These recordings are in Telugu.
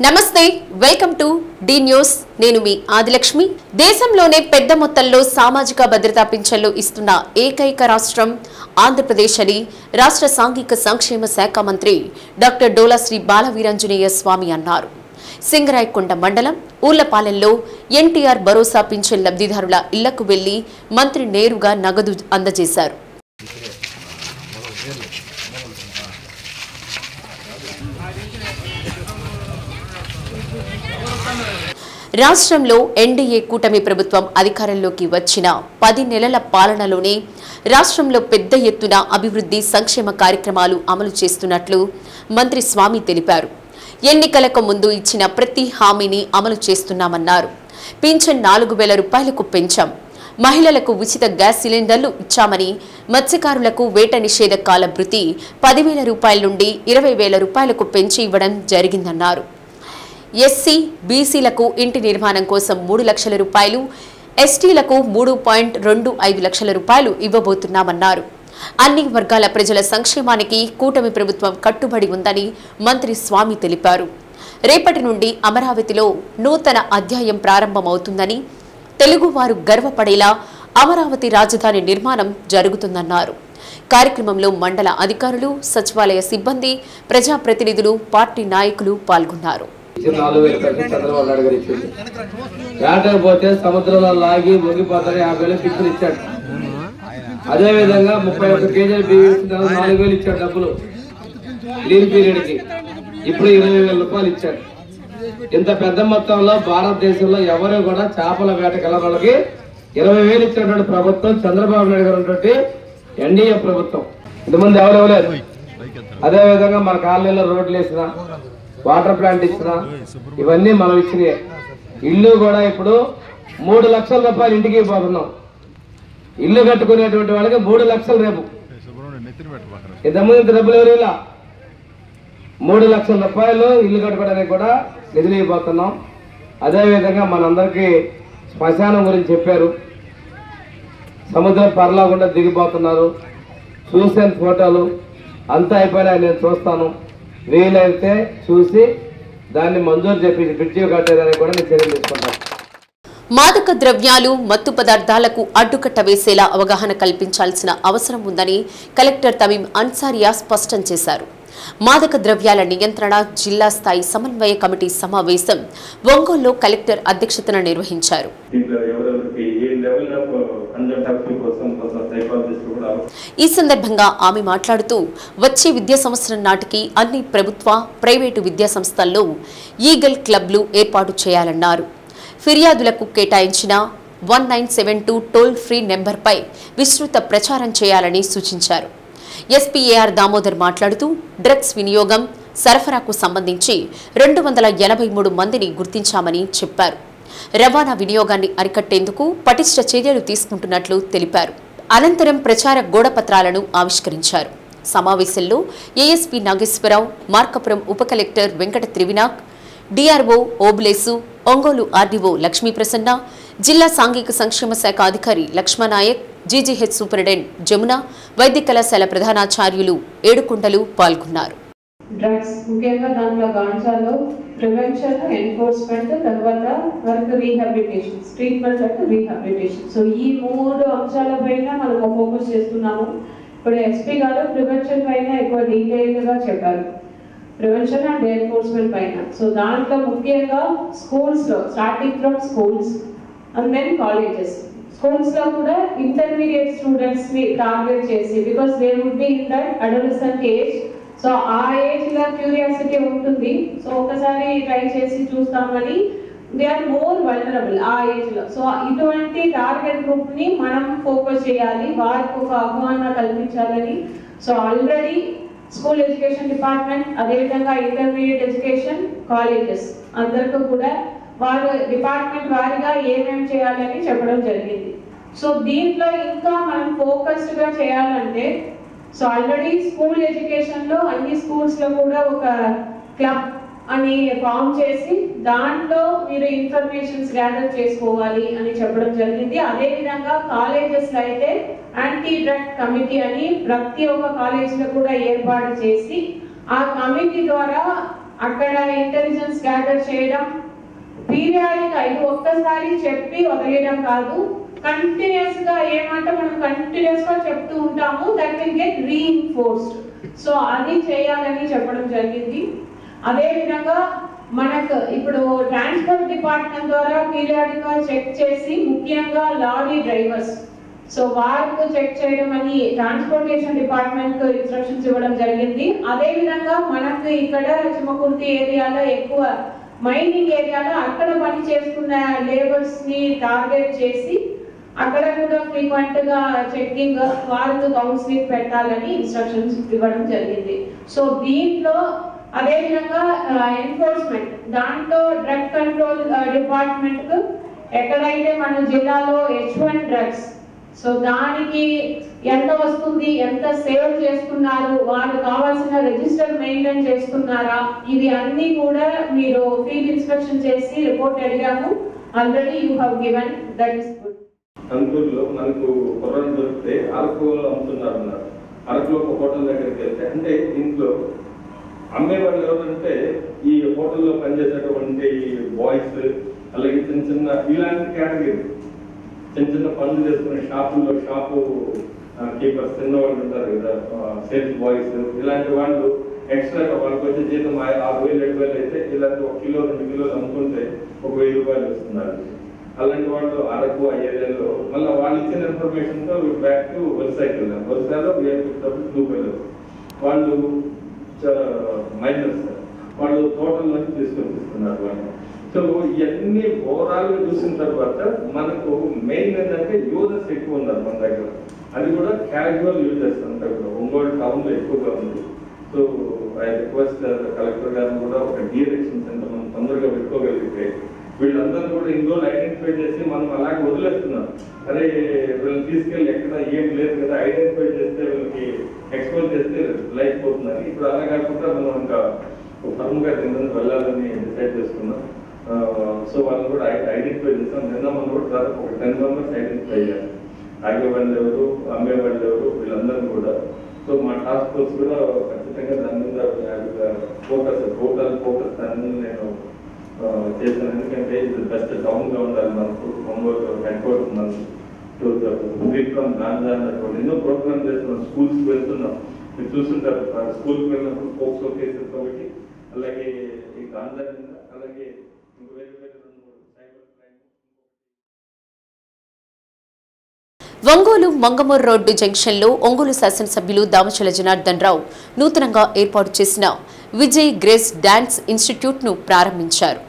నమస్తే వెల్కమ్ టు డి న్యూస్ నేను మీ ఆదిలక్ష్మి దేశంలోనే పెద్ద మొత్తంలో సామాజిక భద్రతా పింఛన్లు ఇస్తున్న ఏకైక రాష్ట్రం ఆంధ్రప్రదేశ్ అని రాష్ట్ర సాంఘిక సంక్షేమ శాఖ మంత్రి డాక్టర్ డోలా శ్రీ బాలవీరాంజనేయ స్వామి అన్నారు సింగరాయకొండ మండలం ఊర్లపాలెంలో ఎన్టీఆర్ భరోసా పింఛన్ లబ్ధిదారుల ఇళ్లకు వెళ్లి మంత్రి నేరుగా నగదు అందజేశారు రాష్ట్రంలో ఎన్డీఏ కూటమి ప్రభుత్వం అధికారంలోకి వచ్చిన 10 నెలల పాలనలోనే రాష్ట్రంలో పెద్ద ఎత్తున అభివృద్ధి సంక్షేమ కార్యక్రమాలు అమలు చేస్తున్నట్లు మంత్రి స్వామి తెలిపారు ఎన్నికలకు ముందు ఇచ్చిన ప్రతి హామీని అమలు చేస్తున్నామన్నారు పింఛన్ 4000 రూపాయలకు పెంచాం మహిళలకు ఉచిత గ్యాస్ సిలిండర్లు ఇచ్చామని మత్స్యకారులకు వేట నిషేధ కాల భృతి 10,000 రూపాయల నుండి 20,000 రూపాయలకు పెంచి ఇవ్వడం జరిగిందన్నారు ఎస్సీ బీసీలకు ఇంటి నిర్మాణం కోసం 3 లక్షల రూపాయలు ఎస్టీలకు 3.25 లక్షల రూపాయలు ఇవ్వబోతున్నామన్నారు అన్ని వర్గాల ప్రజల సంక్షేమానికి కూటమి ప్రభుత్వం కట్టుబడి ఉందని మంత్రి స్వామి తెలిపారు రేపటి నుండి అమరావతిలో నూతన అధ్యాయం ప్రారంభమవుతుందని తెలుగువారు గర్వపడేలా అమరావతి రాజధాని నిర్మాణం జరుగుతుందన్నారు కార్యక్రమంలో మండల అధికారులు సచివాలయ సిబ్బంది ప్రజాప్రతినిధులు పార్టీ నాయకులు పాల్గొన్నారు చంద్రబాబు నాయుడు గారు ఇచ్చింది ఏటకపోతే సముద్రంలో లాగి ముగిపోతారు 50,000 పిక్చర్ ఇచ్చాడు అదే విధంగా 31 కేజీలు బియ్యం 4,000 ఇచ్చాడు డబ్బులు లీన్ పీరియడ్ కి ఇప్పుడు 20,000 రూపాయలు ఇచ్చాడు ఇంత పెద్ద మొత్తంలో భారతదేశంలో ఎవరు కూడా చేపల వేటకెళ్ళ వాళ్ళకి 20,000 ఇచ్చినటువంటి ప్రభుత్వం చంద్రబాబు నాయుడు గారు ఉన్నటువంటి ఎన్డీఏ ప్రభుత్వం ఇంతమంది ఎవరు ఇవ్వలేదు అదే విధంగా మన కాలనీలో రోడ్లు వేసినా వాటర్ ప్లాంట్ ఇచ్చినా ఇవన్నీ మనం ఇచ్చినాయి ఇల్లు కూడా ఇప్పుడు 3 లక్షల రూపాయలు ఇంటికి పోతున్నాం ఇల్లు కట్టుకునేటువంటి వాళ్ళకి 3 లక్షలు రేపు ఇంతకుముందు డబ్బులు ఎవరు ఇలా 3 లక్షల రూపాయలు ఇల్లు కట్టుకోవడానికి కూడా నిధులు ఇవ్వబోతున్నాం అదేవిధంగా మనందరికీ శ్మశానం గురించి చెప్పారు సముద్రం పరలోకుండా దిగిపోతున్నారు చూసిన ఫోటోలు అంతా అయిపోయినా నేను చూస్తాను వీలైతే చూసి దాన్ని మంజూరు చేపించి బ్రిడ్జి కట్టేదానికి కూడా నేను చర్యలు తీసుకుంటాను మాదక ద్రవ్యాలు మత్తు పదార్థాలకు అడ్డుకట్ట వేసేలా అవగాహన కల్పించాల్సిన అవసరం ఉందని కలెక్టర్ తమీం అన్సారియా స్పష్టం చేశారు మాదక ద్రవ్యాల నియంత్రణ జిల్లా స్థాయి సమన్వయ కమిటీ సమావేశం ఒంగోలులో కలెక్టర్ అధ్యక్షతన నిర్వహించారు ఈ సందర్భంగా ఆమె మాట్లాడుతూ వచ్చే విద్యా సంవత్సరం నాటికి అన్ని ప్రభుత్వ ప్రైవేటు విద్యా సంస్థల్లో ఈగల్ క్లబ్లు ఏర్పాటు చేయాలన్నారు ఫిర్యాదులకు కేటాయించిన 1972 టోల్ ఫ్రీ నెంబర్పై విస్తృత ప్రచారం చేయాలని సూచించారు ఎస్పీఏఆర్ దామోదర్ మాట్లాడుతూ డ్రగ్స్ వినియోగం సరఫరాకు సంబంధించి 283 మందిని గుర్తించామని చెప్పారు రవాణా వినియోగాన్ని అరికట్టేందుకు పటిష్ట చర్యలు తీసుకుంటున్నట్లు తెలిపారు అనంతరం ప్రచార గోడపత్రాలను ఆవిష్కరించారు సమావేశంలో ఏఎస్పీ నాగేశ్వరరావు మార్కపురం ఉప collector Venkata Trivinak DRO Obulesu Ongole RDO Lakshmi Prasanna జిల్లా సాంఘిక సంక్షేమ శాఖ అధికారి లక్ష్మనాయక్ జీజీహెచ్ సూపరింటెండెంట్ జమున వైద్య కళాశాల ప్రధానాచార్యులు ఏడుకొండలు పాల్గొన్నారు డ్రగ్స్ ముఖ్యంగా దాంట్లో గాంజాలో ప్రివెన్షన్ ఎన్ఫోర్స్మెంట్ తర్వాత వర్క్ రీహాబిలిటేషన్ ట్రీట్మెంట్ అంటే రీహాబిలిటేషన్ సో ఈ 3 అంశాలపైన మనం ఫోకస్ చేస్తున్నాము ఇప్పుడు ఎస్పీ గారు ప్రివెన్షన్ పైన ఎక్కువ డీటెయిల్గా చెప్పారు ప్రివెన్షన్ అండ్ ఎన్ఫోర్స్మెంట్ పైన సో దాంట్లో ముఖ్యంగా స్కూల్స్లో starting from schools and then colleges schools లో కూడా ఇంటర్మీడియట్ స్టూడెంట్స్ ని టార్గెట్ చేసి because they would be in that adolescent age so ఆ ఏజ్ లో క్యూరియాసిటీ ఉంటుంది సో ఒకసారి ట్రై చేసి చూస్తామని దే ఆర్ మోర్ వల్నరబుల్ ఆ ఏజ్ లో సో ఇటువంటి టార్గెట్ గ్రూప్ ని మనం ఫోకస్ చేయాలి వారికి ఒక అవగాహన కల్పించాలని so already school education department అదేవిధంగా ఇంటర్మీడియట్ ఎడ్యుకేషన్ కాలేజెస్ అందరికీ కూడా వారు డిపార్ట్మెంట్ వారిగా ఏమేమి చేయాలని చెప్పడం జరిగింది సో దీంట్లో ఇంకా మనం ఫోకస్డ్ గా చేయాలంటే సో ఆల్రెడీ స్కూల్ ఎడ్యుకేషన్ లో అన్ని స్కూల్స్ లో కూడా ఒక క్లబ్ అని ఫామ్ చేసి దాంట్లో మీరు ఇన్ఫర్మేషన్స్ గ్యాదర్ చేసుకోవాలి అని చెప్పడం జరిగింది అదే విధంగా కాలేజెస్ లో అయితే యాంటీ డ్రగ్ కమిటీ అని ప్రతి ఒక్క కాలేజ్ లో కూడా ఏర్పాటు చేసి ఆ కమిటీ ద్వారా అక్కడ ఇంటెలిజెన్స్ గ్యాదర్ చేయడం, పీరియాడిక్ ఇది ఒక్కసారి చెప్పి వదిలేయడం కాదు, కంటిన్యూస్ గా ఏమంటే మనం కంటిన్యూస్ గా చెప్తూ ఉంటాము, that will get reinforced. So అది చేయాలని చెప్పడం జరిగింది. అదే విధంగా మనకు ఇప్పుడు ట్రాన్స్పోర్ట్ డిపార్ట్మెంట్ ద్వారా పీరియాడిక్ గా చెక్ చేసి ముఖ్యంగా లారీ డ్రైవర్స్, సో వారికి చెక్ చేయడం అని ట్రాన్స్పోర్టేషన్ డిపార్ట్మెంట్ కు ఇన్స్ట్రక్షన్స్ ఇవ్వడం జరిగింది. అదే విధంగా మనకు ఇక్కడ చిమ్మకుర్తి ఏరియాలో ఎక్కువ మైనింగ్ ఏరియాలో అక్కడ పని చేసుకున్న లేబర్స్ ని టార్గెట్ చేసి అక్కడ కూడా ఫ్రీక్వెంట్ గా చెకింగ్, వాళ్ళకు కౌన్సిలింగ్ పెట్టాలని ఇన్స్ట్రక్షన్స్ ఇవ్వడం జరిగింది. సో దీంట్లో అదే విధంగా ఎన్ఫోర్స్మెంట్, దాంట్లో డ్రగ్ కంట్రోల్ డిపార్ట్మెంట్ కు ఎక్కడైతే మన జిల్లాలో H1 డ్రగ్స్, సో దానికి ఎంత వస్తుంది, ఎంత సేవ్ చేస్తున్నారు, వాళ్ళు కావాల్సిన రిజిస్టర్ మెయింటైన్ చేస్తున్నారా, ఇది అన్ని కూడా మీరు ఫీల్డ్ ఇన్స్పెక్షన్ చేసి రిపోర్ట్ అడిగాము. Already you have given, that is good. కంటూరులో మనకు కొరోనా దొరికితే అరకులో అమ్ముతున్నారు అన్నారు. అరకులో ఒక హోటల్ దగ్గరికి వెళ్తే, అంటే దీంట్లో అమ్మేవాళ్ళు ఎవరంటే ఈ హోటల్లో పనిచేసేటువంటి బాయ్స్, అలాగే చిన్న చిన్న ఇలాంటి కేటగిరీ చిన్న చిన్న పనులు చేసుకునే షాపుల్లో షాపు కీపర్స్, చిన్న వాళ్ళు ఉంటారు కదా, సేల్స్ బాయ్స్, ఇలాంటి వాళ్ళు ఎక్స్ట్రా వాళ్ళకి వచ్చే జీతం 6,000 7,000 అయితే ఇలాంటి 1 కిలో 2 కిలోలు అమ్ముకుంటే ఒక 1,000 రూపాయలు వస్తున్నారు. అలాంటి వాళ్ళు అరకు ఆ ఏరియాలో మళ్ళీ వాళ్ళు ఇచ్చిన ఇన్ఫర్మేషన్ తో బ్యాక్ టు వలసకి వెళ్ళాం. వలసలో దూపలు వాళ్ళు మైనర్స్, వాళ్ళు తోటల నుంచి తీసుకొని ఇస్తున్నారు వాళ్ళు. సో ఇవన్నీ ఓవరాల్ గా చూసిన తర్వాత మనకు మెయిన్ ఏంటంటే యూజర్స్ ఎక్కువ ఉన్నారు మన దగ్గర, అది కూడా క్యాజువల్ యూజర్స్ అంతా కూడా ఒంగోలు టౌన్ లో ఎక్కువగా ఉంది. సో ఐ రిక్వెస్ట్ కలెక్టర్ గారిని కూడా ఒక డీరెక్షన్ సెంటర్ మనం తొందరగా పెట్టుకోగలిగితే వీళ్ళందరూ కూడా ఇన్ని రోజులు ఐడెంటిఫై చేసి మనం అలాగే వదిలేస్తున్నాం. అదే వీళ్ళని తీసుకెళ్ళి ఎక్కడ ఏం లేదు కదా, ఐడెంటిఫై చేస్తే వీళ్ళకి ఎక్స్పోజ్ చేస్తే లైఫ్ పోతున్నారు. ఇప్పుడు అలా కాకుండా మనం ఇంకా ఫర్మ్ గా దీని వెళ్ళాలని డిసైడ్ చేసుకున్నాం. సో వాళ్ళని కూడా ఐడెంటిఫై చేస్తాం. నిన్న మనం కూడా దాదాపు ఒక 10 మెంబర్స్ ఐడెంటిఫై చేయాలి. ఆగేవాళ్ళు ఎవరు, అమ్మేవాళ్ళు ఎవరు, వీళ్ళందరినీ కూడా. సో మా టాస్క్ ఫోర్స్ కూడా ఖచ్చితంగా దాని మీద టోటల్ ఫోకస్ దాని మీద నేను చేశాను. ఎందుకంటే ఇది బెస్ట్ టౌన్ గా ఉండాలి మనకు, ఒంగోలు హెడ్ క్వార్టర్ మనకు ఫ్రీఫ్రమ్ గాంజా అన్నటువంటి ఎన్నో ప్రోగ్రామ్ చేస్తున్నాం. స్కూల్స్ కి వెళ్తున్నాం, మీరు చూస్తుంటారు. స్కూల్కి వెళ్ళినప్పుడు పోక్సో కేసెస్ ఒకటి, అలాగే ఈ గాంజా మీద, అలాగే ఇంకో వేరే వేరే 2-3 cyber crime. Ongole Mangamuru road జంక్షన్లో ఒంగోలు శాసనసభ్యులు దామచల జనార్దన్ రావు నూతనంగా ఏర్పాటు చేసిన విజయ్ గ్రేస్ డాన్స్ ఇన్స్టిట్యూట్ ను ప్రారంభించారు.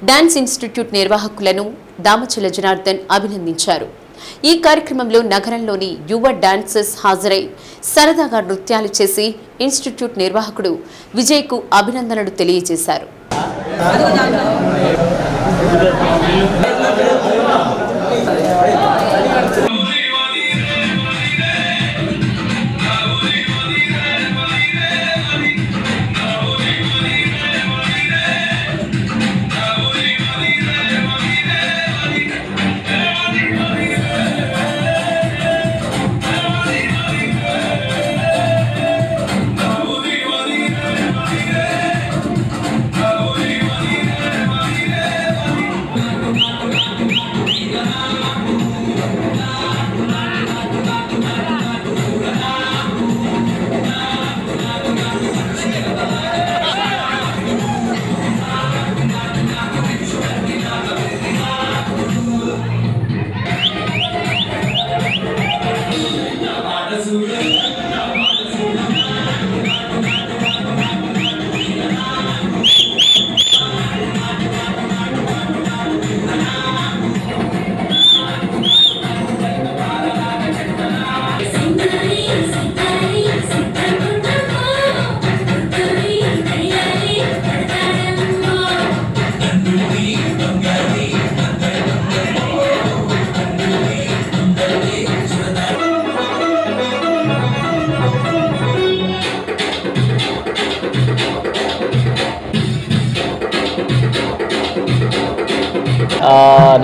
డాన్స్ ఇన్స్టిట్యూట్ నిర్వాహకులను దామచల జనార్దన్ అభినందించారు. ఈ కార్యక్రమంలో నగరంలోని యువ డాన్సర్స్ హాజరై సరదాగా నృత్యాలు చేసి ఇన్స్టిట్యూట్ నిర్వాహకుడు విజయ్కు అభినందనలు తెలియజేశారు.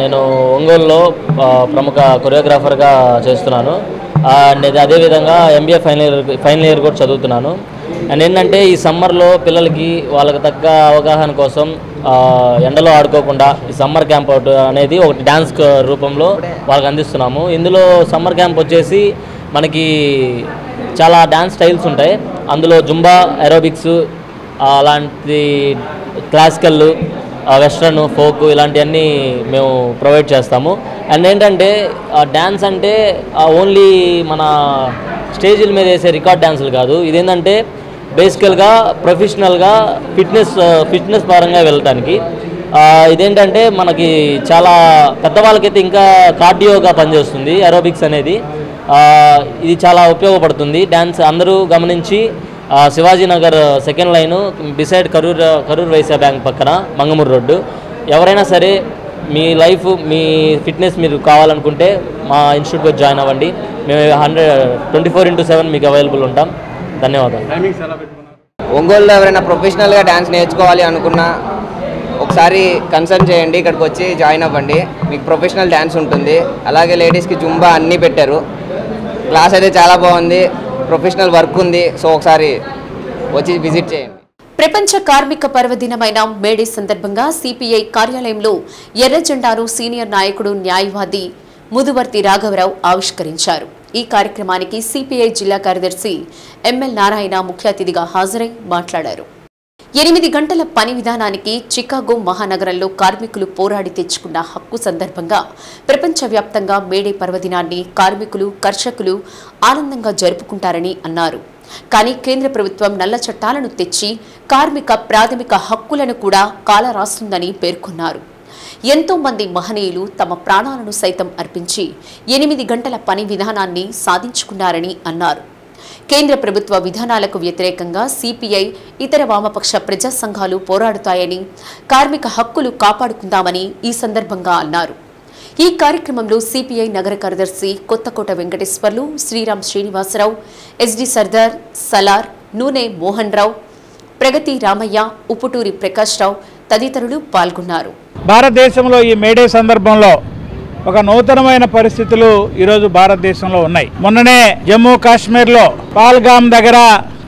నేను ఒంగోలులో ప్రముఖ కొరియోగ్రాఫర్గా చేస్తున్నాను. అండ్ అదేవిధంగా MBA ఫైనల్ ఇయర్ కూడా చదువుతున్నాను. అండ్ ఏంటంటే ఈ సమ్మర్లో పిల్లలకి వాళ్ళకి తగ్గ అవగాహన కోసం ఎండలో ఆడుకోకుండా ఈ సమ్మర్ క్యాంప్ అనేది ఒకటి డ్యాన్స్ రూపంలో వాళ్ళకి అందిస్తున్నాము. ఇందులో సమ్మర్ క్యాంప్ వచ్చేసి మనకి చాలా డ్యాన్స్ స్టైల్స్ ఉంటాయి. అందులో జుంబా, ఏరోబిక్స్, అలాంటి క్లాసికల్, వెస్ట్రన్, ఫోక్ ఇలాంటివన్నీ మేము ప్రొవైడ్ చేస్తాము. అండ్ ఏంటంటే డ్యాన్స్ అంటే ఓన్లీ మన స్టేజీల మీద వేసే రికార్డ్ డ్యాన్సులు కాదు. ఇదేంటంటే బేసికల్గా ప్రొఫెషనల్గా ఫిట్నెస్ పరంగా వెళ్ళటానికి. ఇదేంటంటే మనకి చాలా పెద్దవాళ్ళకైతే ఇంకా కార్డియోగా పనిచేస్తుంది ఏరోబిక్స్ అనేది. ఇది చాలా ఉపయోగపడుతుంది. డ్యాన్స్ అందరూ గమనించి Shivajinagar second line beside Karur Vysya bank పక్కన మంగమూరు రోడ్డు, ఎవరైనా సరే మీ లైఫ్ మీ ఫిట్నెస్ మీరు కావాలనుకుంటే మా ఇన్స్టిట్యూట్కి వచ్చి జాయిన్ అవ్వండి. మేము 24/7 మీకు అవైలబుల్ ఉంటాం. ధన్యవాదాలు. ఒంగోలులో ఎవరైనా ప్రొఫెషనల్గా డ్యాన్స్ నేర్చుకోవాలి అనుకున్నా ఒకసారి కన్సల్ట్ చేయండి, ఇక్కడికి వచ్చి జాయిన్ అవ్వండి. మీకు ప్రొఫెషనల్ డ్యాన్స్ ఉంటుంది. అలాగే లేడీస్కి జుంబా అన్నీ పెట్టారు. క్లాస్ అయితే చాలా బాగుంది, ప్రొఫెషనల్ వర్క్ ఉంది. సో ఒకసారి వచ్చి విజిట్ చేయండి. ప్రపంచ కార్మిక పర్వదినమైన మేడే సందర్భంగా సిపిఐ కార్యాలయంలో ఎర్ర జెండాను సీనియర్ నాయకుడు న్యాయవాది ముదువర్తి రాఘవరావు ఆవిష్కరించారు. ఈ కార్యక్రమానికి సిపిఐ జిల్లా కార్యదర్శి ML నారాయణ ముఖ్య అతిథిగా హాజరై మాట్లాడారు. 8 గంటల పని విధానానికి చికాగో మహానగరంలో కార్మికులు పోరాడి తెచ్చుకున్న హక్కు సందర్భంగా ప్రపంచవ్యాప్తంగా మేడే పర్వదినాన్ని కార్మికులు, కర్షకులు ఆనందంగా జరుపుకుంటారని అన్నారు. కానీ కేంద్ర ప్రభుత్వం నల్ల చట్టాలను తెచ్చి కార్మిక ప్రాథమిక హక్కులను కూడా కాలరాస్తుందని పేర్కొన్నారు. ఎంతో మంది మహనీయులు తమ ప్రాణాలను సైతం అర్పించి 8 గంటల పని విధానాన్ని సాధించుకున్నారని అన్నారు. కేంద్ర ప్రభుత్వ విధానాలకు వ్యతిరేకంగా సిపిఐ, ఇతర వామపక్ష ప్రజా సంఘాలు పోరాడుతాయని, కార్మిక హక్కులు కాపాడుకుందామని ఈ సందర్భంగా అన్నారు. ఈ కార్యక్రమంలో సిపిఐ నగర కార్యదర్శి కొత్తకోట వెంకటేశ్వర్లు, శ్రీరామ్ శ్రీనివాసరావు, SD సర్దార్, సలార్, నూనె మోహన్ రావు, ప్రగతి రామయ్య, ఉప్పుటూరి ప్రకాష్ రావు తదితరులు పాల్గొన్నారు. భారతదేశంలో ఈ మేడే సందర్భంలో ఒక నూతనమైన పరిస్థితులు ఈరోజు భారతదేశంలో ఉన్నాయి. మొన్ననే జమ్మూ కాశ్మీర్లో పాల్గామ్ దగ్గర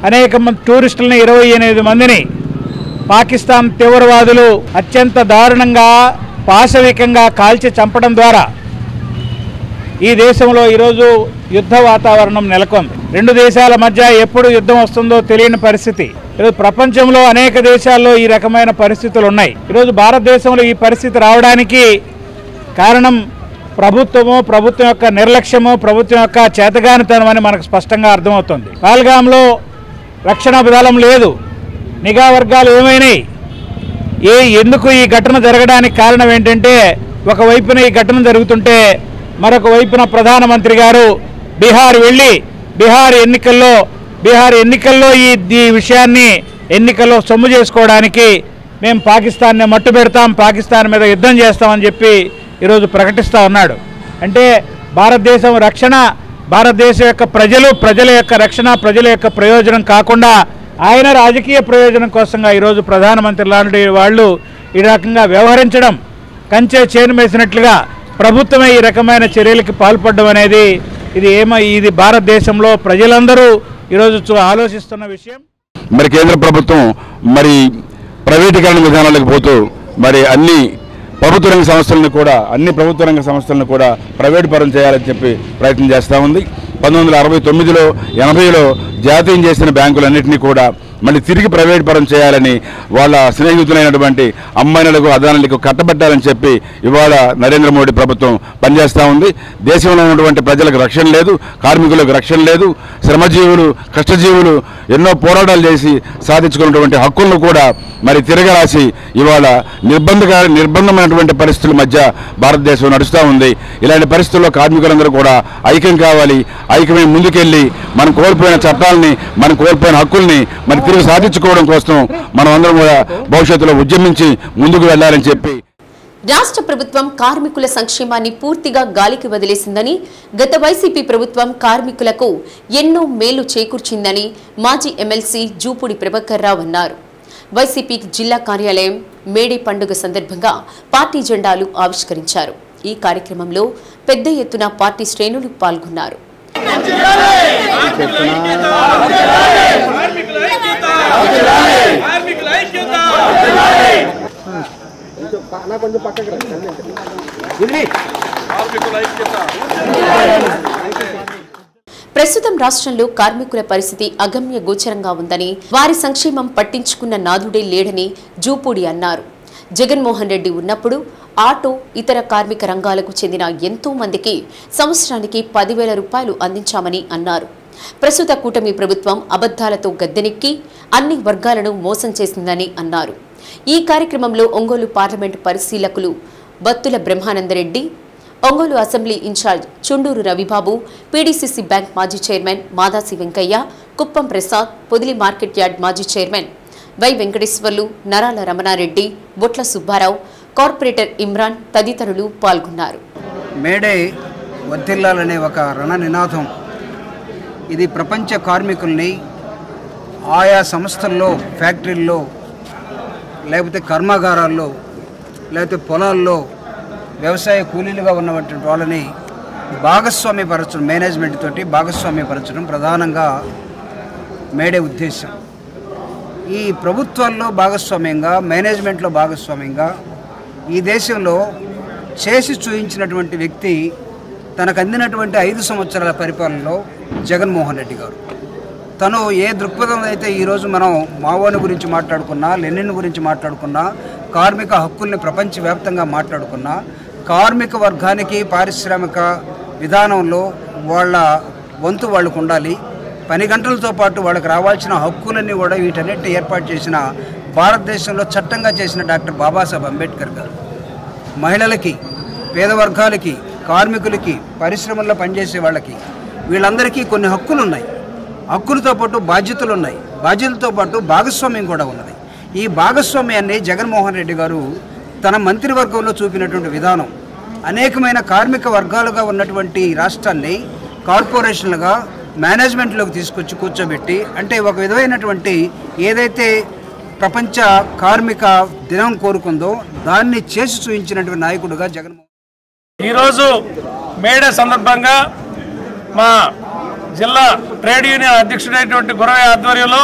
అనేక మంది టూరిస్టులని 28 మందిని పాకిస్తాన్ తీవ్రవాదులు అత్యంత దారుణంగా పాశవికంగా కాల్చి చంపడం ద్వారా ఈ దేశంలో ఈరోజు యుద్ధ వాతావరణం నెలకొంది. 2 దేశాల మధ్య ఎప్పుడు యుద్ధం వస్తుందో తెలియని పరిస్థితి. ఈరోజు ప్రపంచంలో అనేక దేశాల్లో ఈ రకమైన పరిస్థితులు ఉన్నాయి. ఈరోజు భారతదేశంలో ఈ పరిస్థితి రావడానికి కారణం ప్రభుత్వం యొక్క నిర్లక్ష్యము, ప్రభుత్వం యొక్క చేతగానితనం అని మనకు స్పష్టంగా అర్థమవుతుంది. పాల్గాంలో రక్షణ బలం లేదు, నిఘా వర్గాలు ఏమైనాయి, ఎందుకు ఈ ఘటన జరగడానికి కారణం ఏంటంటే, ఒకవైపున ఈ ఘటన జరుగుతుంటే మరొక వైపున ప్రధానమంత్రి గారు బీహార్ వెళ్ళి బీహార్ ఎన్నికల్లో ఈ విషయాన్ని ఎన్నికల్లో సొమ్ము చేసుకోవడానికి మేము పాకిస్తాన్ని మట్టు పెడతాం, పాకిస్తాన్ మీద యుద్ధం చేస్తామని చెప్పి ఈరోజు ప్రకటిస్తూ ఉన్నాడు. అంటే భారతదేశం రక్షణ, భారతదేశం యొక్క ప్రజల యొక్క రక్షణ, ప్రజల యొక్క ప్రయోజనం కాకుండా ఆయన రాజకీయ ప్రయోజనం కోసంగా ఈరోజు ప్రధానమంత్రి లాంటి వాళ్ళు ఈ రకంగా వ్యవహరించడం, కంచె చేను వేసినట్లుగా ప్రభుత్వమే ఈ రకమైన చర్యలకి పాల్పడడం అనేది ఇది భారతదేశంలో ప్రజలందరూ ఈరోజు ఆలోచిస్తున్న విషయం. మరి కేంద్ర ప్రభుత్వం మరి ప్రైవేటీకరణ విధానాలకు పోతూ మరి అన్ని ప్రభుత్వ రంగ సంస్థలను కూడా ప్రైవేటు పరం చేయాలని చెప్పి ప్రయత్నం చేస్తూ ఉంది. 1969లో 80లో జాతీయం చేసిన బ్యాంకులన్నింటినీ కూడా మళ్ళీ తిరిగి ప్రైవేట్ పరం చేయాలని వాళ్ళ స్నేహితులైనటువంటి అమ్మాయిలకు, అదానులకు కట్టబెట్టాలని చెప్పి ఇవాళ నరేంద్ర మోడీ ప్రభుత్వం పనిచేస్తూ ఉంది. దేశంలో ఉన్నటువంటి ప్రజలకు రక్షణ లేదు, కార్మికులకు రక్షణ లేదు, శ్రమజీవులు, కష్టజీవులు ఎన్నో పోరాటాలు చేసి సాధించుకున్నటువంటి హక్కులను కూడా మరి తిరగరాసి ఇవాళ నిర్బంధమైనటువంటి పరిస్థితుల మధ్య భారతదేశం నడుస్తూ ఉంది. ఇలాంటి పరిస్థితుల్లో కార్మికులందరూ కూడా ఐక్యం కావాలి, ఐక్యమై ముందుకెళ్ళి మనం కోల్పోయిన చట్టాలని, మనం కోల్పోయిన హక్కుల్ని మరి తిరిగి సాధించుకోవడం కోసం మనం అందరం కూడా భవిష్యత్తులో ఉద్యమించి ముందుకు వెళ్లాలని చెప్పి రాష్ట్ర ప్రభుత్వం కార్మికుల సంక్షేమాన్ని పూర్తిగా గాలికి వదిలేసిందని, గత వైసీపీ ప్రభుత్వం కార్మికులకు ఎన్నో మేలు చేకూర్చిందని మాజీ ఎమ్మెల్సీ జూపూడి ప్రభాకర్ రావు అన్నారు. వైసీపీ జిల్లా కార్యాలయం మేడే పండుగ సందర్భంగా పార్టీ జెండాలు ఆవిష్కరించారు. ఈ కార్యక్రమంలో పెద్ద ఎత్తున పార్టీ శ్రేణులు పాల్గొన్నారు. ప్రస్తుతం రాష్ట్రంలో కార్మికుల పరిస్థితి అగమ్య గోచరంగా ఉందని, వారి సంక్షేమం పట్టించుకున్న నాదుడే లేడని జూపూడి అన్నారు. జగన్మోహన్ రెడ్డి ఉన్నప్పుడు ఆటో, ఇతర కార్మిక రంగాలకు చెందిన ఎంతో మందికి సంవత్సరానికి 10,000 రూపాయలు అందించామని అన్నారు. ప్రస్తుత కూటమి ప్రభుత్వం అబద్ధాలతో గద్దెనెక్కి అన్ని వర్గాలను మోసం చేసిందని అన్నారు. ఈ కార్యక్రమంలో ఒంగోలు పార్లమెంటు పరిశీలకులు Battula Brahmananda Reddy, Ongole assembly incharge Chunduru Ravi Babu, PDCC bank మాజీ chairman Madasi Venkaiah, Kuppam Prasad, Podili market yard మాజీ chairman Y Venkateswarlu, Narala Ramana Reddy, Botla Subba Rao, corporator Imran తదితరులు పాల్గొన్నారు. మేడే వర్ధిల్లాలనే ఒక రణ నినాదం ఇది ప్రపంచ కార్మికుల్ని ఆయా సంస్థల్లో, ఫ్యాక్టరీల్లో, లేకపోతే కర్మాగారాల్లో, లేకపోతే పొలాల్లో వ్యవసాయ కూలీలుగా ఉన్నటువంటి వాళ్ళని భాగస్వామ్యపరచడం, మేనేజ్మెంట్ తోటి భాగస్వామ్యపరచడం ప్రధానంగా మేడే ఉద్దేశం. ఈ ప్రభుత్వాల్లో భాగస్వామ్యంగా, మేనేజ్మెంట్లో భాగస్వామ్యంగా ఈ దేశంలో చేసి చూపించినటువంటి వ్యక్తి తనకు అందినటువంటి 5 సంవత్సరాల పరిపాలనలో జగన్మోహన్ రెడ్డి గారు. తను ఏ దృక్పథం అయితే ఈరోజు మనం మావోని గురించి మాట్లాడుకున్నా, లెనిన్ గురించి మాట్లాడుకున్నా, కార్మిక హక్కుల్ని ప్రపంచవ్యాప్తంగా మాట్లాడుకున్నా, కార్మిక వర్గానికి పారిశ్రామిక విధానంలో వాళ్ళ వంతు వాళ్ళకు ఉండాలి, పని గంటలతో పాటు వాళ్ళకి రావాల్సిన హక్కులన్నీ కూడా వీటన్నిటిని ఏర్పాటు చేసిన భారతదేశంలో చట్టంగా చేసిన డాక్టర్ బాబాసాహెబ్ అంబేద్కర్ గారు మహిళలకి, పేద వర్గాలకి, కార్మికులకి, పరిశ్రమల్లో పనిచేసే వాళ్ళకి వీళ్ళందరికీ కొన్ని హక్కులు ఉన్నాయి. హక్కులతో పాటు బాధ్యతలు ఉన్నాయి. బాధ్యతలతో పాటు భాగస్వామ్యం కూడా ఉన్నది. ఈ భాగస్వామ్యాన్ని జగన్మోహన్ రెడ్డి గారు తన మంత్రివర్గంలో చూపినటువంటి విధానం అనేకమైన కార్మిక వర్గాలుగా ఉన్నటువంటి రాష్ట్రాన్ని కార్పొరేషన్లుగా మేనేజ్మెంట్లోకి తీసుకొచ్చి కూర్చోబెట్టి, అంటే ఒక విధమైనటువంటి ఏదైతే ప్రపంచ కార్మిక దినం కోరుకుందో దాన్ని చేసి చూపించినటువంటి నాయకుడుగా జగన్మోహన్. ఈరోజు మేడే సందర్భంగా మా జిల్లా ట్రేడ్ యూనియన్ అధ్యక్షుడైనటువంటి గురవయ్య ఆధ్వర్యంలో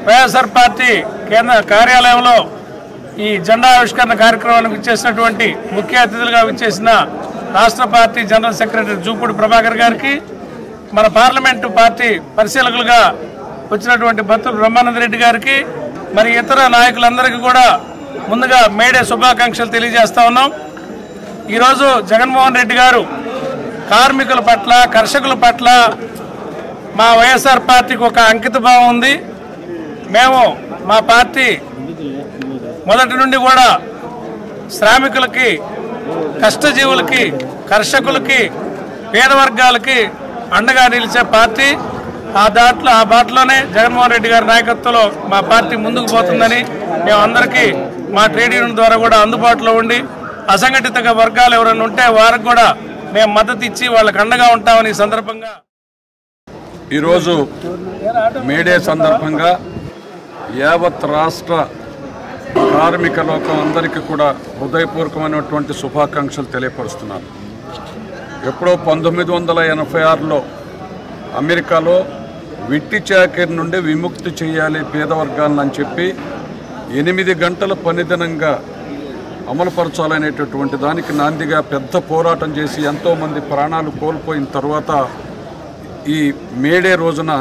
వైఎస్ఆర్ పార్టీ కేంద్ర కార్యాలయంలో ఈ జెండా ఆవిష్కరణ కార్యక్రమానికి విచ్చేసినటువంటి ముఖ్య అతిథులుగా విచ్చేసిన రాష్ట్ర party general secretary Jupudi Prabhakar గారికి, మన పార్లమెంటు పార్టీ పరిశీలకులుగా వచ్చినటువంటి బత్తుల బ్రహ్మానందరెడ్డి గారికి, మరి ఇతర నాయకులందరికీ కూడా ముందుగా మేడే శుభాకాంక్షలు తెలియజేస్తా ఉన్నాం. ఈరోజు జగన్మోహన్ రెడ్డి గారు కార్మికుల పట్ల, కర్షకుల పట్ల మా వైఎస్ఆర్ పార్టీకి ఒక అంకిత భావం ఉంది. మేము మా పార్టీ మొదటి నుండి కూడా శ్రామికులకి, కష్టజీవులకి, కర్షకులకి, పేద వర్గాలకి అండగా నిలిచే పార్టీ. ఆ బాటలోనే జగన్మోహన్ రెడ్డి గారి నాయకత్వంలో మా పార్టీ ముందుకు పోతుందని మేము అందరికీ మా ట్రేడ్ యూనియన్ ద్వారా కూడా అందుబాటులో ఉండి, అసంఘటిత వర్గాలు ఎవరైనా ఉంటే వారికి కూడా మేము మద్దతు ఇచ్చి వాళ్ళకి అండగా ఉంటామని ఈ సందర్భంగా ఈరోజు మేడే సందర్భంగా యావత్ రాష్ట్ర కార్మిక లోకం అందరికీ కూడా హృదయపూర్వకమైనటువంటి శుభాకాంక్షలు తెలియపరుస్తున్నాను. ఎప్పుడో 1986లో అమెరికాలో విట్టి చాకిరి నుండి విముక్తి చేయాలి పేద వర్గాలను అని చెప్పి 8 గంటల పనిదినంగా అమలుపరచాలనేటటువంటి దానికి నాందిగా పెద్ద పోరాటం చేసి ఎంతోమంది ప్రాణాలు కోల్పోయిన తర్వాత ఈ మేడే రోజున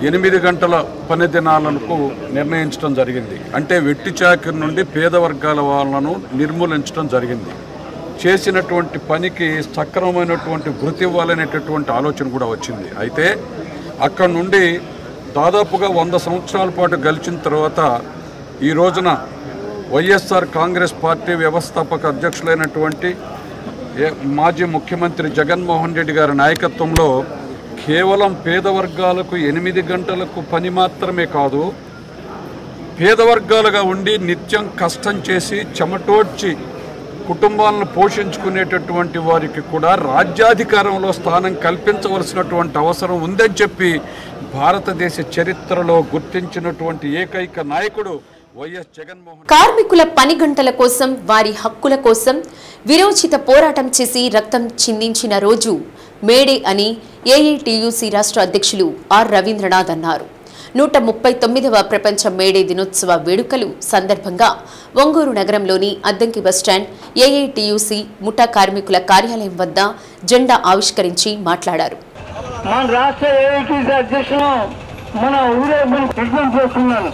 8 గంటల పని దినాలకు నిర్ణయించడం జరిగింది. అంటే వెట్టి చాకిరి నుండి పేద వర్గాల వాళ్ళను నిర్మూలించడం జరిగింది. చేసినటువంటి పనికి సక్రమమైనటువంటి వృత్తి ఇవ్వాలనేటటువంటి ఆలోచన కూడా వచ్చింది. అయితే అక్కడ నుండి దాదాపుగా 100 సంవత్సరాల పాటు గడిచిన తర్వాత ఈ రోజున వైఎస్ఆర్ కాంగ్రెస్ పార్టీ వ్యవస్థాపక అధ్యక్షులైనటువంటి మాజీ ముఖ్యమంత్రి జగన్మోహన్ రెడ్డి గారి నాయకత్వంలో కేవలం పేద వర్గాలకు 8 గంటలకు పని మాత్రమే కాదు, పేద వర్గాలుగా ఉండి నిత్యం కష్టం చేసి చెమటోడ్చి కుటుంబాలను పోషించుకునేటటువంటి వారికి కూడా రాజ్యాధికారంలో స్థానం కల్పించవలసినటువంటి అవసరం ఉందని చెప్పి భారతదేశ చరిత్రలో గుర్తించినటువంటి ఏకైక నాయకుడు వైఎస్ జగన్మోహన్ కార్మికుల పని గంటల కోసం వారి హక్కుల కోసం విరోచిత పోరాటం చేసి రక్తం చిందించిన రోజు మేడే అని ఏఐటియుసి రాష్ట్ర అధ్యక్షులు ఆర్ రవీంద్రనాథ్ అన్నారు. 139వ ప్రపంచ మేడే దినోత్సవ వేడుకలు సందర్భంగా ఒంగోలు నగరంలోని అద్దంకి బస్టాండ్ ఏఐటియుసి ముఠా కార్మికుల కార్యాలయం వద్ద జెండా ఆవిష్కరించి మాట్లాడారు. మన రాష్ట్ర ఏఐటియుసి అధ్యక్షులు మన ఊరేగింపు ప్రకటన చేస్తున్నాను.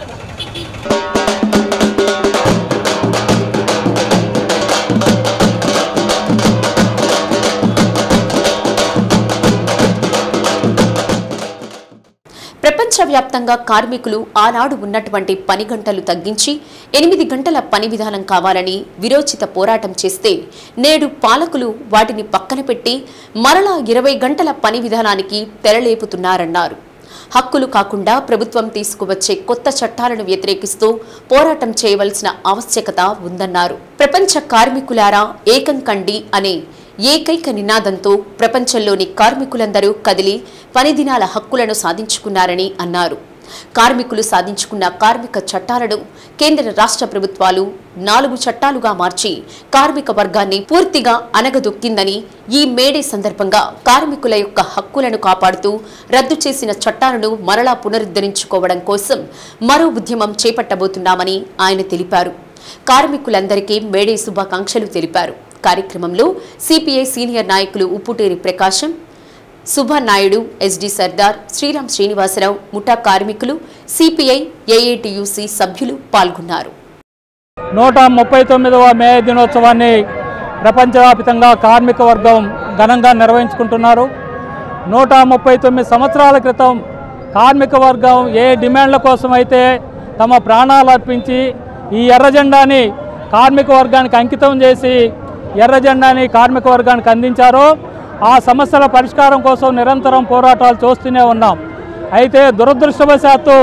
ప్రపంచవ్యాప్తంగా కార్మికులు ఆనాడు ఉన్నటువంటి పని గంటలు తగ్గించి 8 గంటల పని విధానం కావాలని విరోచిత పోరాటం చేస్తే నేడు పాలకులు వాటిని పక్కన పెట్టి మరలా 20 గంటల పని విధానానికి తెరలేపుతున్నారన్నారు. హక్కులు కాకుండా ప్రభుత్వం తీసుకువచ్చే కొత్త చట్టాలను వ్యతిరేకిస్తూ పోరాటం చేయవలసిన ఆవశ్యకత ఉందన్నారు. ప్రపంచ కార్మికులారా ఏకం కండి అనే ఏకైక నినాదంతో ప్రపంచంలోని కార్మికులందరూ కదిలి పని దినాల హక్కులను సాధించుకున్నారని అన్నారు. కార్మికులు సాధించుకున్న కార్మిక చట్టాలను కేంద్ర రాష్ట్ర ప్రభుత్వాలు 4 చట్టాలుగా మార్చి కార్మిక వర్గాన్ని పూర్తిగా అనగదొక్కిందని, ఈ మేడే సందర్భంగా కార్మికుల యొక్క హక్కులను కాపాడుతూ రద్దు చేసిన చట్టాలను మరలా పునరుద్ధరించుకోవడం కోసం మరో ఉద్యమం చేపట్టబోతున్నామని ఆయన తెలిపారు. కార్మికులందరికీ మేడే శుభాకాంక్షలు తెలిపారు. కార్యక్రమంలో సిపిఐ సీనియర్ నాయకులు ఉప్పుటేరి ప్రకాశం, సుభానాయుడు, ఎస్డి సర్దార్, శ్రీరామ్ శ్రీనివాసరావు, ముఠా కార్మికులు, సిపిఐ ఏఐటియుసి సభ్యులు పాల్గొన్నారు. 139వ మే దినోత్సవాన్ని ప్రపంచవ్యాప్తంగా కార్మిక వర్గం ఘనంగా నిర్వహించుకుంటున్నారు. 139 సంవత్సరాల క్రితం కార్మిక వర్గం ఏ డిమాండ్ల కోసం అయితే తమ ప్రాణాలు అర్పించి ఈ ఎర్ర జెండాని కార్మిక వర్గానికి అంకితం చేసి ఎర్ర జెండాని కార్మిక వర్గానికి అందించారో ఆ సమస్యల పరిష్కారం కోసం నిరంతరం పోరాటాలు చూస్తూనే ఉన్నాం. అయితే దురదృష్టవశాత్తు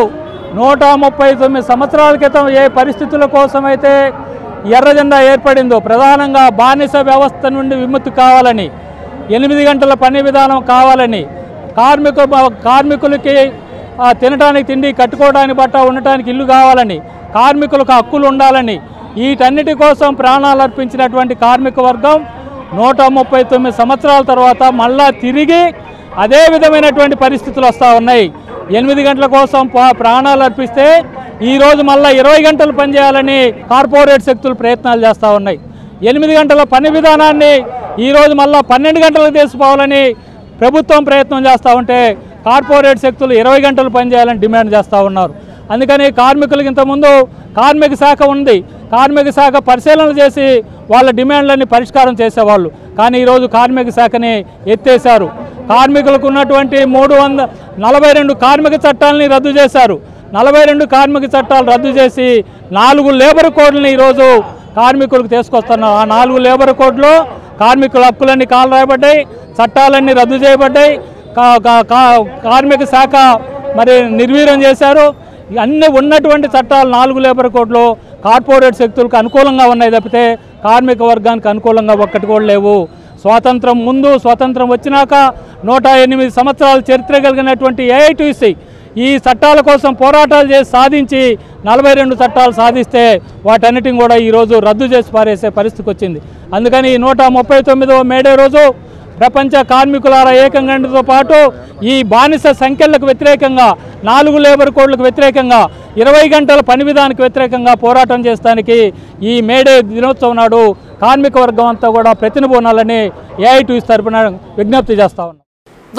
139 సంవత్సరాల క్రితం ఏ పరిస్థితుల కోసమైతే ఎర్ర జెండా ఏర్పడిందో, ప్రధానంగా బానిస వ్యవస్థ నుండి విముక్తి కావాలని, 8 గంటల పని విధానం కావాలని, కార్మికులకి తినడానికి తిండి, కట్టుకోవడానికి బట్ట, ఉండటానికి ఇల్లు కావాలని, కార్మికులకు హక్కులు ఉండాలని, వీటన్నిటి కోసం ప్రాణాలు అర్పించినటువంటి కార్మిక వర్గం 139 సంవత్సరాల తర్వాత మళ్ళా తిరిగి అదే విధమైనటువంటి పరిస్థితులు వస్తూ ఉన్నాయి. 8 గంటల కోసం ప్రాణాలు అర్పిస్తే ఈరోజు మళ్ళీ 20 గంటలు పనిచేయాలని కార్పొరేట్ శక్తులు ప్రయత్నాలు చేస్తూ ఉన్నాయి. 8 గంటల పని విధానాన్ని ఈరోజు మళ్ళీ 12 గంటలకు తీసుకోవాలని ప్రభుత్వం ప్రయత్నం చేస్తూ ఉంటే కార్పొరేట్ శక్తులు 20 గంటలు పనిచేయాలని డిమాండ్ చేస్తూ ఉన్నారు. అందుకని కార్మికులకు ఇంతకుముందు కార్మిక శాఖ ఉంది, కార్మిక శాఖ పరిశీలన చేసి వాళ్ళ డిమాండ్లన్నీ పరిష్కారం చేసేవాళ్ళు. కానీ ఈరోజు కార్మిక శాఖని ఎత్తేశారు. కార్మికులకు ఉన్నటువంటి 342 కార్మిక చట్టాలని రద్దు చేశారు. 42 కార్మిక చట్టాలు రద్దు చేసి 4 లేబర్ కోడ్లని ఈరోజు కార్మికులకు తీసుకొస్తున్నాం. ఆ 4 లేబర్ కోడ్లో కార్మికుల హక్కులన్నీ కాలు రాయబడ్డాయి, చట్టాలన్నీ రద్దు చేయబడ్డాయి. కార్మిక శాఖ మరి నిర్వీర్యం చేశారు. అన్ని ఉన్నటువంటి చట్టాలు 4 లేబర్ కోడ్లో కార్పొరేట్ శక్తులకు అనుకూలంగా ఉన్నాయి తప్పితే కార్మిక వర్గానికి అనుకూలంగా ఒక్కటి కూడా లేవు. స్వాతంత్రం ముందు, స్వాతంత్రం వచ్చినాక 108 సంవత్సరాల చరిత్ర కలిగినటువంటి ఏఐటియుసి ఈ చట్టాల కోసం పోరాటాలు చేసి సాధించి 42 చట్టాలు సాధిస్తే వాటన్నిటిని కూడా ఈరోజు రద్దు చేసి పారేసే పరిస్థితికి వచ్చింది. అందుకని 139వ మేడే రోజు ప్రపంచ కార్మికులారా ఏకంగంటితో పాటు ఈ బానిస సంఖ్యలకు వ్యతిరేకంగా, 4 లేబర్ కోడ్లకు వ్యతిరేకంగా, 20 గంటల పని విధానానికి వ్యతిరేకంగా పోరాటం చేస్తానికి ఈ మేడే దినోత్సవం నాడు కార్మిక వర్గం అంతా కూడా ప్రతినిబోనాలని ఏఐటియుసి తరపున విజ్ఞప్తి చేస్తా ఉన్నాం.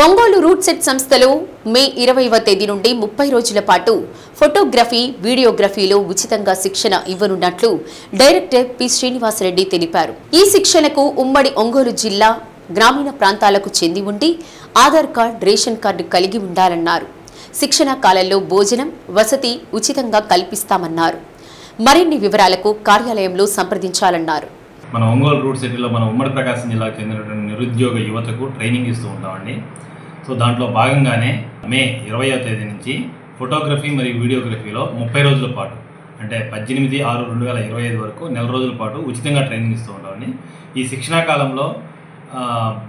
ఒంగోలు రూట్ సెట్ సంస్థలో మే 20వ తేదీ నుండి 30 రోజుల పాటు ఫోటోగ్రఫీ, వీడియోగ్రఫీలో ఉచితంగా శిక్షణ ఇవ్వనున్నట్లు డైరెక్టర్ పి శ్రీనివాసరెడ్డి తెలిపారు. ఈ శిక్షణకు ఉమ్మడి ఒంగోలు జిల్లా గ్రామీణ ప్రాంతాలకు చెంది ఉండి ఆధార్ కార్డు, రేషన్ కార్డు కలిగి ఉండాలన్నారు. శిక్షణ కాలంలో భోజనం, వసతి ఉచితంగా కల్పిస్తామన్నారు. మరిన్ని వివరాలకు కార్యాలయంలో సంప్రదించాలన్నారు. మన ఒంగోలు రూట్ సిటీలో మన ఉమ్మడి ప్రకాశం జిల్లాకు చెందినటువంటి నిరుద్యోగ యువతకు ట్రైనింగ్ ఇస్తూ ఉంటామండి. సో దాంట్లో భాగంగానే మే 20వ తేదీ నుంచి ఫోటోగ్రఫీ మరియు వీడియోగ్రఫీలో 30 రోజుల పాటు, అంటే 18/6/2025 వరకు నెల రోజుల పాటు ఉచితంగా ట్రైనింగ్ ఇస్తూ ఉంటామండి. ఈ శిక్షణా కాలంలో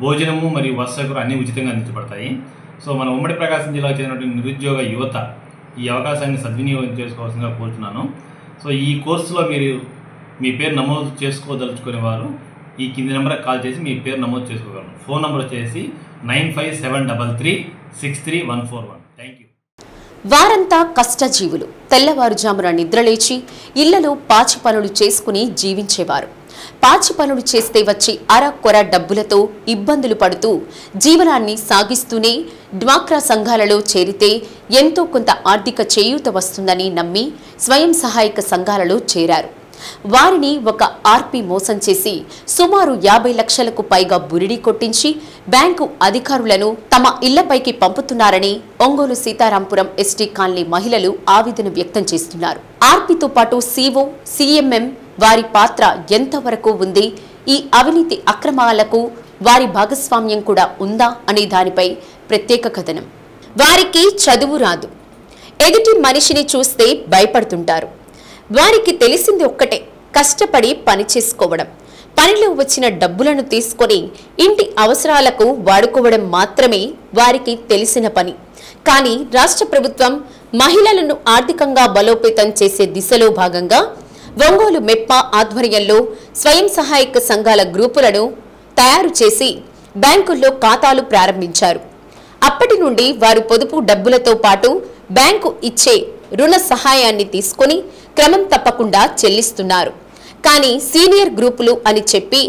భోజనము మరియు వసతులు అన్నీ ఉచితంగా అందించబడతాయి. సో మన ఉమ్మడి ప్రకాశం జిల్లాకు చెందినటువంటి నిరుద్యోగ యువత ఈ అవకాశాన్ని సద్వినియోగం చేసుకోవాల్సిందిగా కోరుతున్నాను. సో ఈ కోర్సులో మీరు మీ పేరు నమోదు చేసుకోదలుచుకునేవారు ఈ కింది నెంబర్కి కాల్ చేసి మీ పేరు నమోదు చేసుకోగలరు. ఫోన్ నెంబర్ వచ్చేసి 9573363141. Thank you. వారంతా కష్టజీవులు. తెల్లవారుజామున నిద్రలేచి ఇళ్లలో పాచి పనులు చేసుకుని జీవించేవారు. పాచి పనులు చేస్తే వచ్చి అరకొర డబ్బులతో ఇబ్బందులు పడుతూ జీవనాన్ని సాగిస్తూనే డ్వాక్రా సంఘాలలో చేరితే ఎంతో కొంత ఆర్థిక చేయూత వస్తుందని నమ్మి స్వయం సహాయక సంఘాలలో చేరారు. వారిని ఒక ఆర్పీ మోసం చేసి సుమారు 50 లక్షలకు పైగా బురిడి కొట్టించి బ్యాంకు అధికారులను తమ ఇళ్లపైకి పంపుతున్నారని ఒంగోలు సీతారాంపురం ఎస్టీ కాలనీ మహిళలు ఆవేదన వ్యక్తం చేస్తున్నారు. ఆర్పీతో పాటు సీఓ, సీఎంఎం వారి పాత్ర ఎంతవరకు ఉంది, ఈ అవినీతి అక్రమాలకు వారి భాగస్వామ్యం కూడా ఉందా అనే దానిపై ప్రత్యేక కథనం. వారికి చదువు రాదు, ఎదుటి మనిషిని చూస్తే భయపడుతుంటారు. వారికి తెలిసింది ఒక్కటే, కష్టపడి పని చేసుకోవడం, పనిలో వచ్చిన డబ్బులను తీసుకొని ఇంటి అవసరాలకు వాడుకోవడం మాత్రమే వారికి తెలిసిన పని. కానీ రాష్ట్ర ప్రభుత్వం మహిళలను ఆర్థికంగా బలోపేతం చేసే దిశలో భాగంగా ఒంగోలు మెప్పా ఆధ్వర్యంలో స్వయం సహాయక సంఘాల గ్రూపులను తయారు చేసి బ్యాంకుల్లో ఖాతాలు ప్రారంభించారు. అప్పటి నుండి వారు పొదుపు డబ్బులతో పాటు బ్యాంకు ఇచ్చే రుణ సహాయాన్ని తీసుకుని క్రమం తప్పకుండా చెల్లిస్తున్నారు. కానీ సీనియర్ గ్రూపులు అని చెప్పి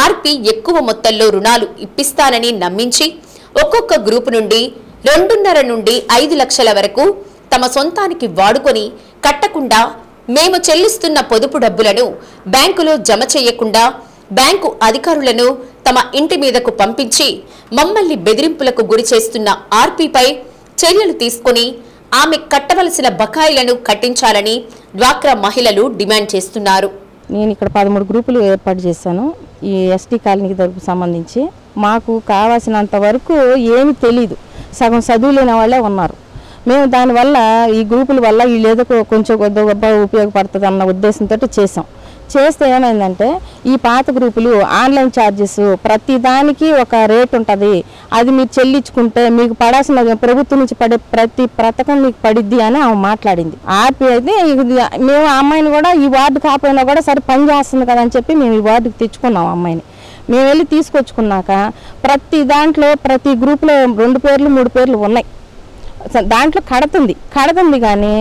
ఆర్పీ ఎక్కువ మొత్తంలో రుణాలు ఇప్పిస్తానని నమ్మించి ఒక్కొక్క గ్రూపు నుండి 2.5 నుండి 5 లక్షల వరకు తమ సొంతానికి వాడుకొని కట్టకుండా మేము చెల్లిస్తున్న పొదుపు డబ్బులను బ్యాంకులో జమ చేయకుండా బ్యాంకు అధికారులను తమ ఇంటి మీదకు పంపించి మమ్మల్ని బెదిరింపులకు గురి చేస్తున్న ఆర్పీపై చర్యలు తీసుకుని ఆమె కట్టవలసిన బకాయిలను కట్టించాలని డ్వాక్రా మహిళలు డిమాండ్ చేస్తున్నారు. నేను ఇక్కడ 13 గ్రూపులు ఏర్పాటు చేశాను ఈ ఎస్టీ కాలనీకి సంబంధించి. మాకు కావాల్సినంత వరకు ఏమీ తెలీదు, సగం చదువు లేని వాళ్ళే ఉన్నారు. మేము దానివల్ల ఈ గ్రూపుల వల్ల వీళ్ళు ఏదో కొంచెం కొద్ది గొప్ప ఉపయోగపడుతుంది అన్న ఉద్దేశంతో చేస్తే ఏమైందంటే ఈ పాత గ్రూపులు ఆన్లైన్ ఛార్జెస్ ప్రతి దానికి ఒక రేట్ ఉంటుంది, అది మీరు చెల్లించుకుంటే మీకు పడాల్సిన ప్రభుత్వం నుంచి పడే ప్రతి పథకం మీకు పడిద్ది అని ఆమె మాట్లాడింది. ఆర్పీ అయితే మేము ఆ అమ్మాయిని కూడా ఈ వార్డు కాకపోయినా కూడా సరే పని చేస్తుంది కదా అని చెప్పి మేము ఈ వార్డుకి తెచ్చుకున్నాం. అమ్మాయిని మేము వెళ్ళి తీసుకొచ్చుకున్నాక ప్రతి దాంట్లో ప్రతి గ్రూప్లో 2 పేర్లు 3 పేర్లు ఉన్నాయి. దాంట్లో కడుతుంది కానీ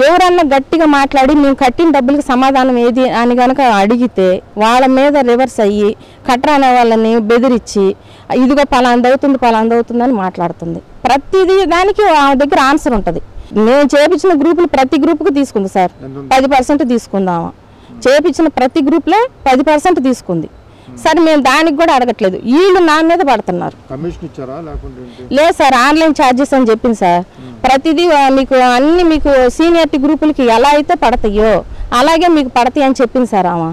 ఎవరన్నా గట్టిగా మాట్లాడి మేము కట్టిన డబ్బులకి సమాధానం ఏది అని కనుక అడిగితే వాళ్ళ మీద రివర్స్ అయ్యి కట్టరానే వాళ్ళని బెదిరించి ఇదిగో పలాందవుతుందని మాట్లాడుతుంది. ప్రతిదీ దానికి ఆ దగ్గర ఆన్సర్ ఉంటుంది. మేము చేపించిన గ్రూపులు ప్రతి గ్రూప్కి తీసుకుంది సార్, 10% తీసుకుందామా, చేపించిన ప్రతి గ్రూప్లో 10% తీసుకుంది. సరే మేము దానికి కూడా అడగట్లేదు, వీళ్ళు నా మీద పడుతున్నారు. లేదు సార్, ఆన్లైన్ ఛార్జెస్ అని చెప్పింది సార్. ప్రతిదీ మీకు అన్ని మీకు సీనియారిటీ గ్రూపులకి ఎలా అయితే పడతాయో అలాగే మీకు పడతాయి అని చెప్పింది సార్ ఆమె.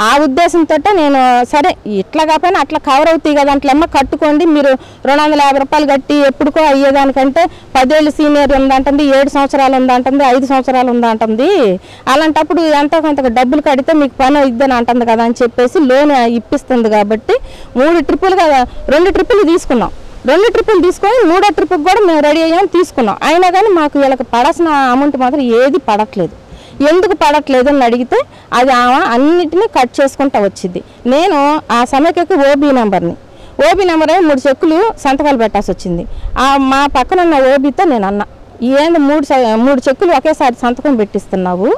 ఆ ఉద్దేశంతో నేను సరే ఇట్లా కాకపోయినా అట్లా కవర్ అవుతాయి కదా అట్లమ్మ కట్టుకోండి, మీరు 250 రూపాయలు కట్టి ఎప్పుడుకో అయ్యేదానికంటే 10 ఏళ్ళు సీనియర్ ఉందంటుంది, 7 సంవత్సరాలు ఉందంటుంది, 5 సంవత్సరాలు ఉందంటుంది, అలాంటప్పుడు ఎంతో కొంత డబ్బులు కడితే మీకు పని ఇద్దని అంటుంది కదా అని చెప్పేసి లోన్ ఇప్పిస్తుంది. కాబట్టి 3 ట్రిప్పులు కదా 2 ట్రిప్పులు తీసుకున్నాం. 2 ట్రిప్పులు తీసుకొని 3వ ట్రిప్కి కూడా మేము రెడీ అయ్యాము, తీసుకున్నాం. అయినా కానీ మాకు వీళ్ళకి పడాల్సిన అమౌంట్ మాత్రం ఏది పడట్లేదు. ఎందుకు పడట్లేదు అని అడిగితే అది ఆమె అన్నిటినీ కట్ చేసుకుంటూ వచ్చింది. నేను ఆ సమయకి ఓబీ నెంబర్ 3 చెక్కులు సంతకాలు పెట్టాల్సి వచ్చింది. మా పక్కన ఉన్న ఓబీతో నేను అన్నా, ఏంది 3 చెక్కులు ఒకేసారి సంతకం పెట్టిస్తున్నావు,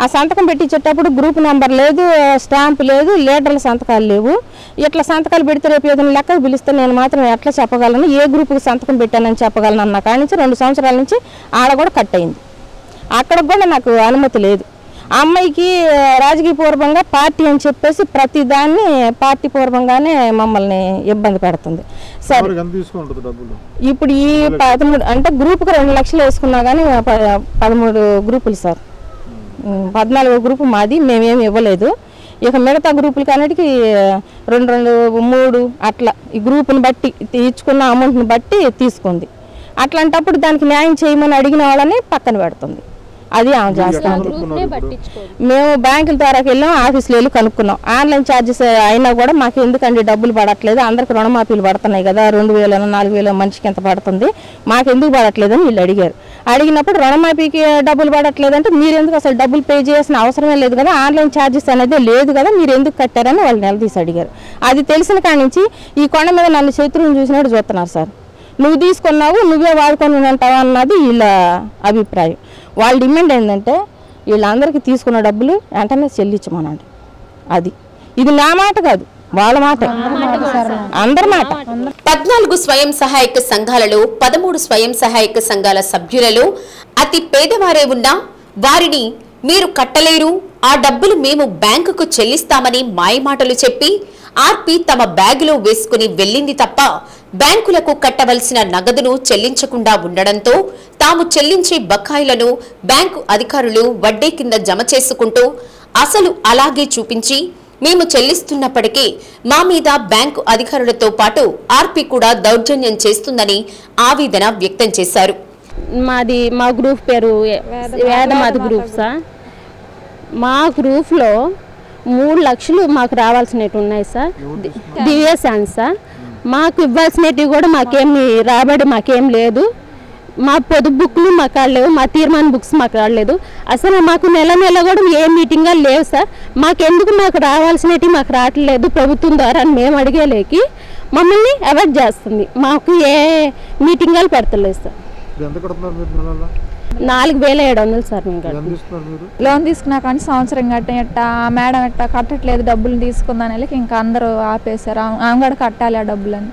ఆ సంతకం పెట్టించేటప్పుడు గ్రూప్ నెంబర్ లేదు, స్టాంప్ లేదు, లీడర్ల సంతకాలు లేవు, ఇట్లా సంతకాలు పెడితే రేపు ఏదైనా లెక్కకు పిలిస్తే నేను మాత్రం ఎట్లా చెప్పగలను, ఏ గ్రూప్కి సంతకం పెట్టానని చెప్పగలను అన్న కాడి నుంచి 2 సంవత్సరాల నుంచి ఆడ కూడా కట్ అయింది. అక్కడ కూడా నాకు అనుమతి లేదు. ఆ అమ్మాయికి రాజకీయపూర్వకంగా పార్టీ అని చెప్పేసి ప్రతి దాన్ని పార్టీ పూర్వంగానే మమ్మల్ని ఇబ్బంది పెడుతుంది. సరే ఇప్పుడు ఈ 13 అంటే గ్రూప్కి 2 లక్షలు వేసుకున్నా కానీ 13 గ్రూపులు సార్, 14వ గ్రూపు మాది, మేమేమి ఇవ్వలేదు. ఇక మిగతా గ్రూపులకి అన్నిటికీ 2, 3 అట్లా ఈ గ్రూపుని బట్టి ఇచ్చుకున్న అమౌంట్ని బట్టి తీసుకుంది. అట్లాంటప్పుడు దానికి న్యాయం చేయమని అడిగిన వాళ్ళని పక్కన పెడుతుంది. అది ఆమె చేస్తాను. మేము బ్యాంకుల ద్వారా వెళ్ళాం, ఆఫీస్లో వెళ్ళి కనుక్కున్నాం. ఆన్లైన్ ఛార్జెస్ అయినా కూడా మాకు ఎందుకండి డబ్బులు పడట్లేదు, అందరికి రుణమాఫీలు పడుతున్నాయి కదా, 2000 4000 మనిషికి ఎంత పడుతుంది, మాకు ఎందుకు పడట్లేదు అని వీళ్ళు అడిగారు. అడిగినప్పుడు రుణమాఫీకి డబ్బులు పడట్లేదంటే మీరు ఎందుకు అసలు డబ్బులు పే చేయాల్సిన అవసరమే లేదు కదా, ఆన్లైన్ ఛార్జెస్ అనేది లేదు కదా, మీరు ఎందుకు కట్టారని వాళ్ళు నిలదీసి అడిగారు. అది తెలిసిన కాడి నుంచి ఈ కొండ మీద నన్ను శత్రువుని చూసినట్టు చూస్తున్నారు సార్. నువ్వు తీసుకున్నావు, నువ్వే వాడుకొని ఉంటావు అన్నది వీళ్ళ అభిప్రాయం. వాళ్ళ డిమాండ్ ఏంటంటే వీళ్ళందరికీ తీసుకున్న డబ్బులు వెంటనే చెల్లించమనండి. అది ఇది నా మాట కాదు, వాళ్ళ మాట, అందరి మాట. 14 స్వయం సహాయక సంఘాలలో 13 స్వయం సహాయక సంఘాల సభ్యులలో అతి పేదవారే ఉన్నా వారిని మీరు కట్టలేరు, ఆ డబ్బులు మేము బ్యాంకుకు చెల్లిస్తామని మాయమాటలు చెప్పి ఆర్పి తమ బ్యాగులో వేసుకుని వెళ్ళింది తప్ప బ్యాంకులకు కట్టవలసిన నగదును చెల్లించకుండా ఉండడంతో తాము చెల్లించే బకాయిలను బ్యాంకు అధికారులు వడ్డీ కింద జమ చేసుకుంటూ అసలు అలాగే చూపించి మేము చెల్లిస్తున్నప్పటికీ మా మీద బ్యాంకు అధికారులతో పాటు ఆర్పి కూడా దౌర్జన్యం చేస్తుందని ఆవేదన వ్యక్తం చేశారు. మా గ్రూప్ పేరు వేదమాత గ్రూప్ సార్. మా గ్రూప్లో 3 లక్షలు మాకు రావాల్సినవి ఉన్నాయి సార్, దివ్యశాంతి సార్. మాకు ఇవ్వాల్సినవి కూడా మాకేమి రాబడి మాకేం లేదు. మా పొదుపు బుక్లు మాకు ఆడలేవు, మా తీర్మాన బుక్స్ మాకు ఆడలేదు. అసలు మాకు నెల కూడా ఏ మీటింగ్లు లేవు సార్. మాకెందుకు మాకు రావాల్సినవి మాకు రావట్లేదు ప్రభుత్వం ద్వారా అని మేము అడిగేలేకి మమ్మల్ని అవాయిడ్ చేస్తుంది. మాకు ఏ మీటింగ్లు పెడతలేదు సార్. 4700 సార్. లోన్ తీసుకున్నా కానీ సంవత్సరం కట్టేట మేడం ఎట్టా కట్టట్లేదు డబ్బులు తీసుకుందాని వెళ్ళి ఇంకా అందరూ ఆపేశారు. ఆమె కూడా కట్టాలి ఆ డబ్బులని.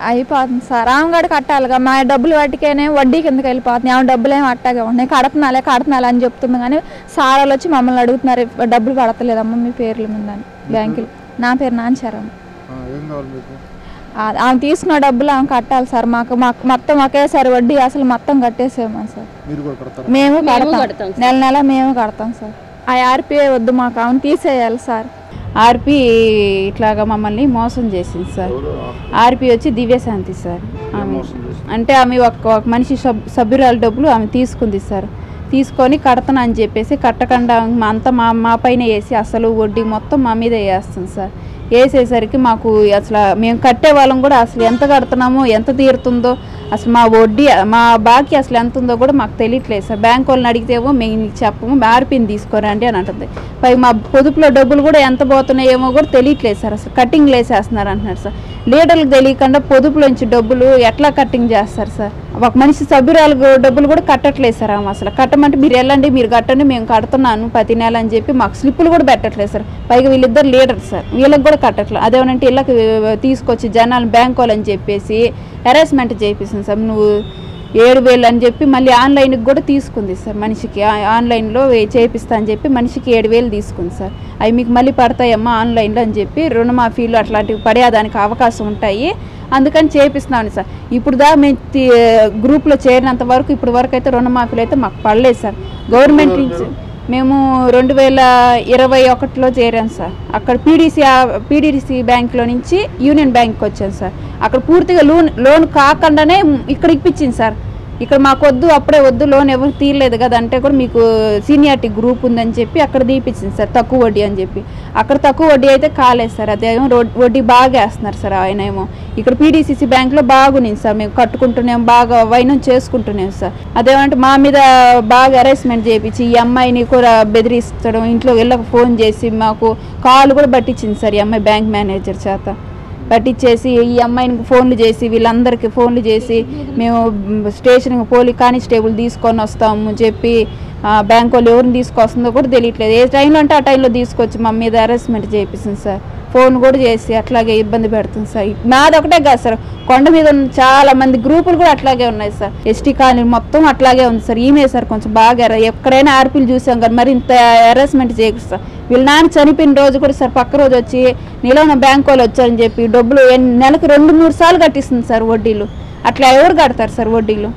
అయిపోతుంది సార్, ఆమె కూడా కట్టాలిగా. మా డబ్బులు వాటికేనే వడ్డీ కిందకి వెళ్ళిపోతుంది. ఆమె డబ్బులు ఏమి అట్టాగా ఉన్నాయి, కడుతున్నాలే అని చెప్తుంది. కానీ సారాలు వచ్చి మమ్మల్ని అడుగుతున్నారు డబ్బులు పడతలేదమ్మా మీ పేర్ల మీద బ్యాంకులు. నా పేరు నాంచారమ్మ. ఆమె తీసుకున్న డబ్బులు ఆమె కట్టాలి సార్. మాకు మొత్తం ఒకేసారి వడ్డీ అసలు మొత్తం కట్టేసేమా సార్. మేము కడతాం, నెల మేము కడతాం సార్. ఆ ఆర్పీఐ వద్దు, మాకు ఆమె తీసేయాలి సార్. ఆర్పి ఇట్లాగా మమ్మల్ని మోసం చేసింది సార్. ఆర్పి వచ్చి దివ్యశాంతి సార్. ఆమె అంటే ఆమె ఒక మనిషి సభ్యురాల డబ్బులు ఆమె తీసుకుంది సార్. తీసుకొని కడతాను అని చెప్పేసి కట్టకుండా అంతా మా పైన వేసి అసలు వడ్డీ మొత్తం మా మీద వేస్తుంది సార్. వేసేసరికి మాకు అసలు మేము కట్టే వాళ్ళం కూడా అసలు ఎంత కడుతున్నామో ఎంత తీరుతుందో అసలు మా వడ్డీ మా బాకీ అసలు ఎంత ఉందో కూడా మాకు తెలియట్లేదు సార్. బ్యాంక్ వాళ్ళని అడిగితేమో మేము చెప్పము, ఆర్పిని తీసుకోరండి అని అంటుంది. పై మా పొదుపులో డబ్బులు కూడా ఎంత పోతున్నాయేమో కూడా తెలియట్లేదు సార్. అసలు కట్టింగ్లు వేసేస్తున్నారు అంటున్నారు సార్. లీడర్లకు తెలియకుండా పొదుపులోంచి డబ్బులు ఎట్లా కట్టింగ్ చేస్తారు సార్. ఒక మనిషి సభ్యురాలు డబ్బులు కూడా కట్టట్లేదు సార్. ఆమె అసలు కట్టమంటే మీరు వెళ్ళండి, మీరు కట్టండి, మేము కడుతున్నాను ప్రతి నెల అని చెప్పి మాకు స్లిప్పులు కూడా పెట్టట్లేదు సార్. పైగా వీళ్ళిద్దరు లీడర్ సార్, వీళ్ళకి కూడా కట్టట్లేదు. అదేమనంటే వీళ్ళకి తీసుకొచ్చి జనాలు బ్యాంక్ వాళ్ళని చెప్పేసి హెరాస్మెంట్ చేపిస్తుంది సార్. నువ్వు 7000 అని చెప్పి మళ్ళీ ఆన్లైన్కి కూడా తీసుకుంది సార్. మనిషికి ఆన్లైన్లో చేపిస్తా అని చెప్పి మనిషికి 7000 తీసుకుంది సార్. అవి మీకు మళ్ళీ పడతాయమ్మా ఆన్లైన్లో అని చెప్పి రుణమాఫీలు అట్లాంటివి పడేదానికి అవకాశం ఉంటాయి, అందుకని చేపిస్తున్నాను సార్. ఇప్పుడు మేము గ్రూప్లో చేరినంత వరకు ఇప్పుడు వరకు అయితే రుణమాఫీలు అయితే మాకు పడలేదు సార్. గవర్నమెంట్ నుంచి మేము 2021లో చేరాం సార్. అక్కడ పీడీసీ బ్యాంక్లో నుంచి యూనియన్ బ్యాంక్కి వచ్చాను సార్. అక్కడ పూర్తిగా లోన్ కాకుండానే ఇక్కడ ఇప్పించింది సార్. ఇక్కడ మాకు వద్దు, అప్పుడే వద్దు, లోన్ ఎవరు తీయలేదు కదా అంటే కూడా మీకు సీనియారిటీ గ్రూప్ ఉందని చెప్పి అక్కడ తీపిచ్చింది సార్ తక్కువ వడ్డీ అని చెప్పి. అక్కడ తక్కువ వడ్డీ అయితే కాలేదు సార్, అదేమో వడ్డీ బాగా వేస్తున్నారు సార్. ఆయన ఏమో ఇక్కడ పీడీసీసీ బ్యాంక్లో బాగుంది సార్, మేము కట్టుకుంటున్నాం, బాగా వైనం చేసుకుంటున్నాం సార్. అదేమంటే మా మీద బాగా అరేంజ్మెంట్ చేయించి ఈ అమ్మాయిని కూడా బెదిరిస్తడం, ఇంట్లో వెళ్ళక ఫోన్ చేసి మాకు కాల్ కూడా పట్టించింది సార్ ఈ అమ్మాయి బ్యాంక్ మేనేజర్ చేత. పట్టించేసి ఈ అమ్మాయిని ఫోన్లు చేసి వీళ్ళందరికీ ఫోన్లు చేసి మేము స్టేషన్కి కానిస్టేబుల్ తీసుకొని వస్తాము చెప్పి బ్యాంక్ వాళ్ళు ఎవరిని తీసుకొస్తుందో కూడా తెలియట్లేదు. ఏ టైంలో అంటే ఆ టైంలో తీసుకొచ్చి మా మీద అరెస్ట్మెంట్ చేపిస్తుంది సార్. ఫోన్ కూడా చేసి అట్లాగే ఇబ్బంది పెడుతుంది సార్. నాది ఒకటే కాదు సార్, కొండ మీద ఉన్న చాలా మంది గ్రూపులు కూడా అట్లాగే ఉన్నాయి సార్. ఎస్టీ కాలనీ మొత్తం అట్లాగే ఉంది సార్. ఈమె సార్ కొంచెం బాగా ఎక్కడైనా ఆర్పీలు చూసాం కానీ మరి ఇంత హెరాస్మెంట్ చేయకు సార్. వీళ్ళ నాన్న చనిపోయిన రోజు కూడా సార్ పక్క రోజు వచ్చి నిలవన బ్యాంక్ వాళ్ళు వచ్చారని చెప్పి డబ్బులు నెలకు 2-3 సార్లు కట్టిస్తుంది సార్ వడ్డీలు. అట్లా ఎవరు కడతారు సార్ వడ్డీలు?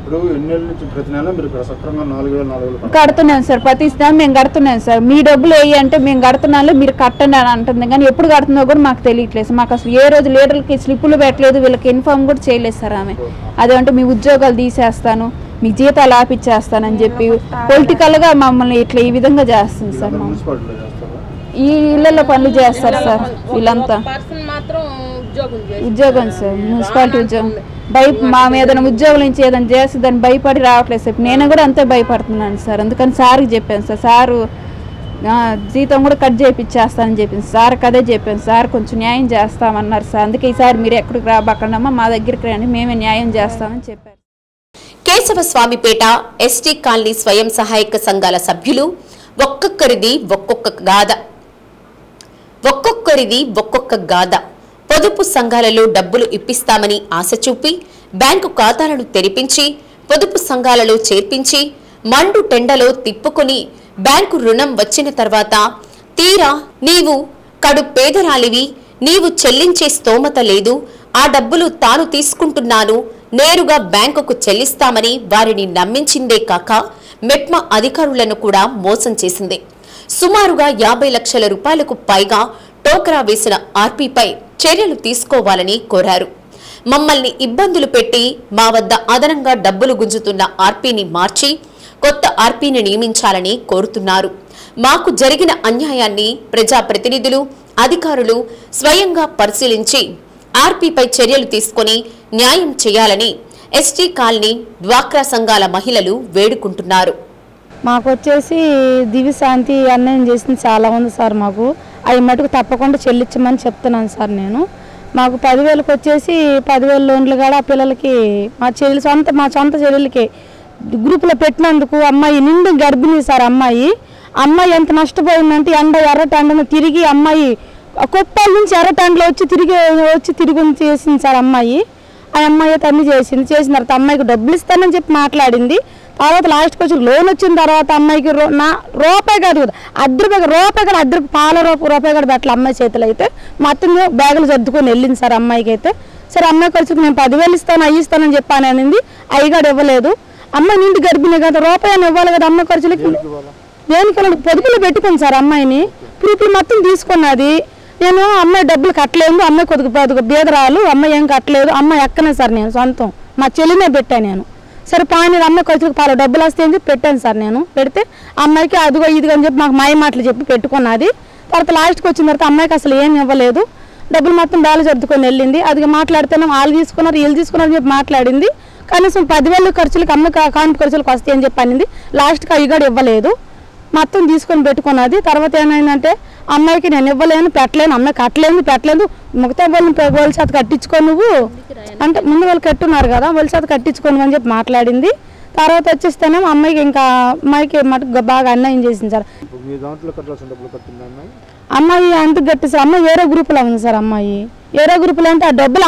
కడుతున్నాం సార్, ప్రతి నెల మేము కడుతున్నాం సార్. మీ డబ్బులు వేయి అంటే మేము కడుతున్నాను, మీరు కట్టండి అని అంటుంది. కానీ ఎప్పుడు కడుతుందో కూడా మాకు తెలియట్లేదు. మాకు అసలు ఏ రోజు లీడర్లకి స్లిప్పులు పెట్టలేదు, వీళ్ళకి ఇన్ఫార్మ్ కూడా చేయలేదు సార్ ఆమె. అదేమంటే మీ ఉద్యోగాలు తీసేస్తాను, మీకు జీతాలు ఆపిచ్చేస్తానని చెప్పి పొలిటికల్గా మమ్మల్ని ఇట్లా ఈ విధంగా చేస్తుంది సార్. ఈ ఇళ్లలో పనులు చేస్తారు సార్ వీళ్ళంతా. ఉద్యోగం సార్, మున్సిపాలిటీ ఉద్యోగం. మా ఏదైనా ఉద్యోగం నుంచి ఏదైనా చేస్తే దాన్ని భయపడి రావట్లేదు సార్. నేను కూడా అంతే భయపడుతున్నాను సార్. అందుకని సార్కి చెప్పాను సార్. సారు జీతం కూడా కట్ చేయించేస్తానని చెప్పింది సార్కి. అదే చెప్పాను సార్, కొంచెం న్యాయం చేస్తామన్నారు సార్. అందుకే ఈసారి మీరు ఎక్కడికి రాబక్కడమ్మా, మా దగ్గరికి రండి, మేమే న్యాయం చేస్తామని చెప్పారు. కేశవస్వామిపేట ఎస్టీ కాలనీ స్వయం సహాయక సంఘాల సభ్యులు ఒక్కొక్కరిది ఒక్కొక్క గాథ. పొదుపు సంఘాలలో డబ్బులు ఇప్పిస్తామని ఆశ చూపి బ్యాంకు ఖాతాలను తెరిపించి పొదుపు సంఘాలలో చేర్పించి మండు టెండలో తిప్పుకొని బ్యాంకు రుణం వచ్చిన తర్వాత తీరా నీవు కడు పేదరాలివి, నీవు చెల్లించే స్తోమత లేదు, ఆ డబ్బులు తాను తీసుకుంటున్నాను, నేరుగా బ్యాంకుకు చెల్లిస్తామని వారిని నమ్మించిందే కాక మెప్మా అధికారులను కూడా మోసం చేసింది. సుమారుగా 50 లక్షల రూపాయలకు పైగా టోకరా వేసిన ఆర్పీపై చర్యలు తీసుకోవాలని కోరారు. మమ్మల్ని ఇబ్బందులు పెట్టి మా వద్ద అదనంగా డబ్బులు గుంజుతున్న ఆర్పీని మార్చి కొత్త ఆర్పీని నియమించాలని కోరుతున్నారు. మాకు జరిగిన అన్యాయాన్ని ప్రజాప్రతినిధులు, అధికారులు స్వయంగా పరిశీలించి ఆర్పీపై చర్యలు తీసుకొని న్యాయం చేయాలని ఎస్టీ కాలనీ డ్వాక్రా సంఘాల మహిళలు వేడుకుంటున్నారు. మాకు వచ్చేసి దివ్యశాంతి అన్యాయం చేసింది చాలా ఉంది సార్. మాకు అవి మటుకు తప్పకుండా చెల్లించమని చెప్తున్నాను సార్. నేను మాకు 10,000కి వచ్చేసి 10,000 లోన్లు కూడా పిల్లలకి మా సొంత చెల్లెలకి గ్రూపులో పెట్టినందుకు అమ్మాయి నిండు గర్భిణీ సార్. అమ్మాయి ఎంత నష్టపోయిందంటే ఎర్రటండను తిరిగి అమ్మాయి కొప్పాల నుంచి ఎర్రటండలో వచ్చి తిరిగి చేసింది సార్. ఆ అమ్మాయి అయితే అన్ని చేసిన తర్వాత అమ్మాయికి డబ్బులు ఇస్తానని చెప్పి మాట్లాడింది. తర్వాత లాస్ట్కి వచ్చి లోన్ వచ్చిన తర్వాత అమ్మాయికి రూపాయి కాదు కదా, అద్దరు పాల రూపాయి కూడా పెట్టాలి అమ్మాయి చేతులు. అయితే మొత్తం బ్యాగులు సర్దుకొని వెళ్ళింది సార్ అమ్మాయికి. అయితే సరే అమ్మాయి ఖర్చుకు నేను 10,000 ఇస్తాను, అవి ఇస్తానని చెప్పాను అనింది. అవి కూడా ఇవ్వలేదు. అమ్మాయి నిండి గర్భిణీ కదా, రూపాయి ఇవ్వాలి కదా అమ్మాయి ఖర్చులకి. దేనికి పొదుపులు పెట్టుకుంది సార్ అమ్మాయిని. ప్రూఫ్లు మొత్తం తీసుకున్నది. నేను అమ్మాయి డబ్బులు కట్టలేదు, అమ్మాయి కొద్దిగా బీదరాలు, అమ్మాయి ఏం కట్టలేదు, అమ్మాయి ఎక్కనే సార్. నేను సొంతం మా చెల్లినే పెట్టాను నేను. సరే పాని అమ్మాయి ఖర్చులకు పాలు డబ్బులు వస్తాయని చెప్పి పెట్టాను సార్. నేను పెడితే అమ్మాయికి అదిగో ఇదిగో అని చెప్పి మాకు మాయ మాటలు చెప్పి పెట్టుకున్నది. తర్వాత లాస్ట్కి వచ్చిన తర్వాత అమ్మాయికి అసలు ఏం ఇవ్వలేదు, డబ్బులు మొత్తం బ్యాలు సర్దుకొని వెళ్ళింది. అది మాట్లాడితేనే వాళ్ళు తీసుకున్నారు వీళ్ళు తీసుకున్నారు అని చెప్పి మాట్లాడింది. కనీసం 10,000 ఖర్చులకు అమ్మాయి కాన్పు ఖర్చులకు వస్తాయని చెప్పి అనింది. లాస్ట్కి అవి కూడా ఇవ్వలేదు, మొత్తం తీసుకొని పెట్టుకున్నది. తర్వాత ఏమైందంటే అమ్మాయికి నేను ఇవ్వలేను, పెట్టలేను, అమ్మాయి పెట్టలేదు, మిగతా వాళ్ళ చేత కట్టించుకో నువ్వు అంటే ముందు వాళ్ళు కట్టున్నారు కదా, వాళ్ళ చేత కట్టించుకోను అని చెప్పి మాట్లాడింది. తర్వాత వచ్చేస్తేనే అమ్మాయికి మటుకు బాగా అన్యాయం చేసింది సార్. అమ్మాయి అంత గట్టి సార్. అమ్మాయి వేరే గ్రూపులో ఉంది సార్. అమ్మాయి వేరే గ్రూపులో అంటే ఆ డబ్బులు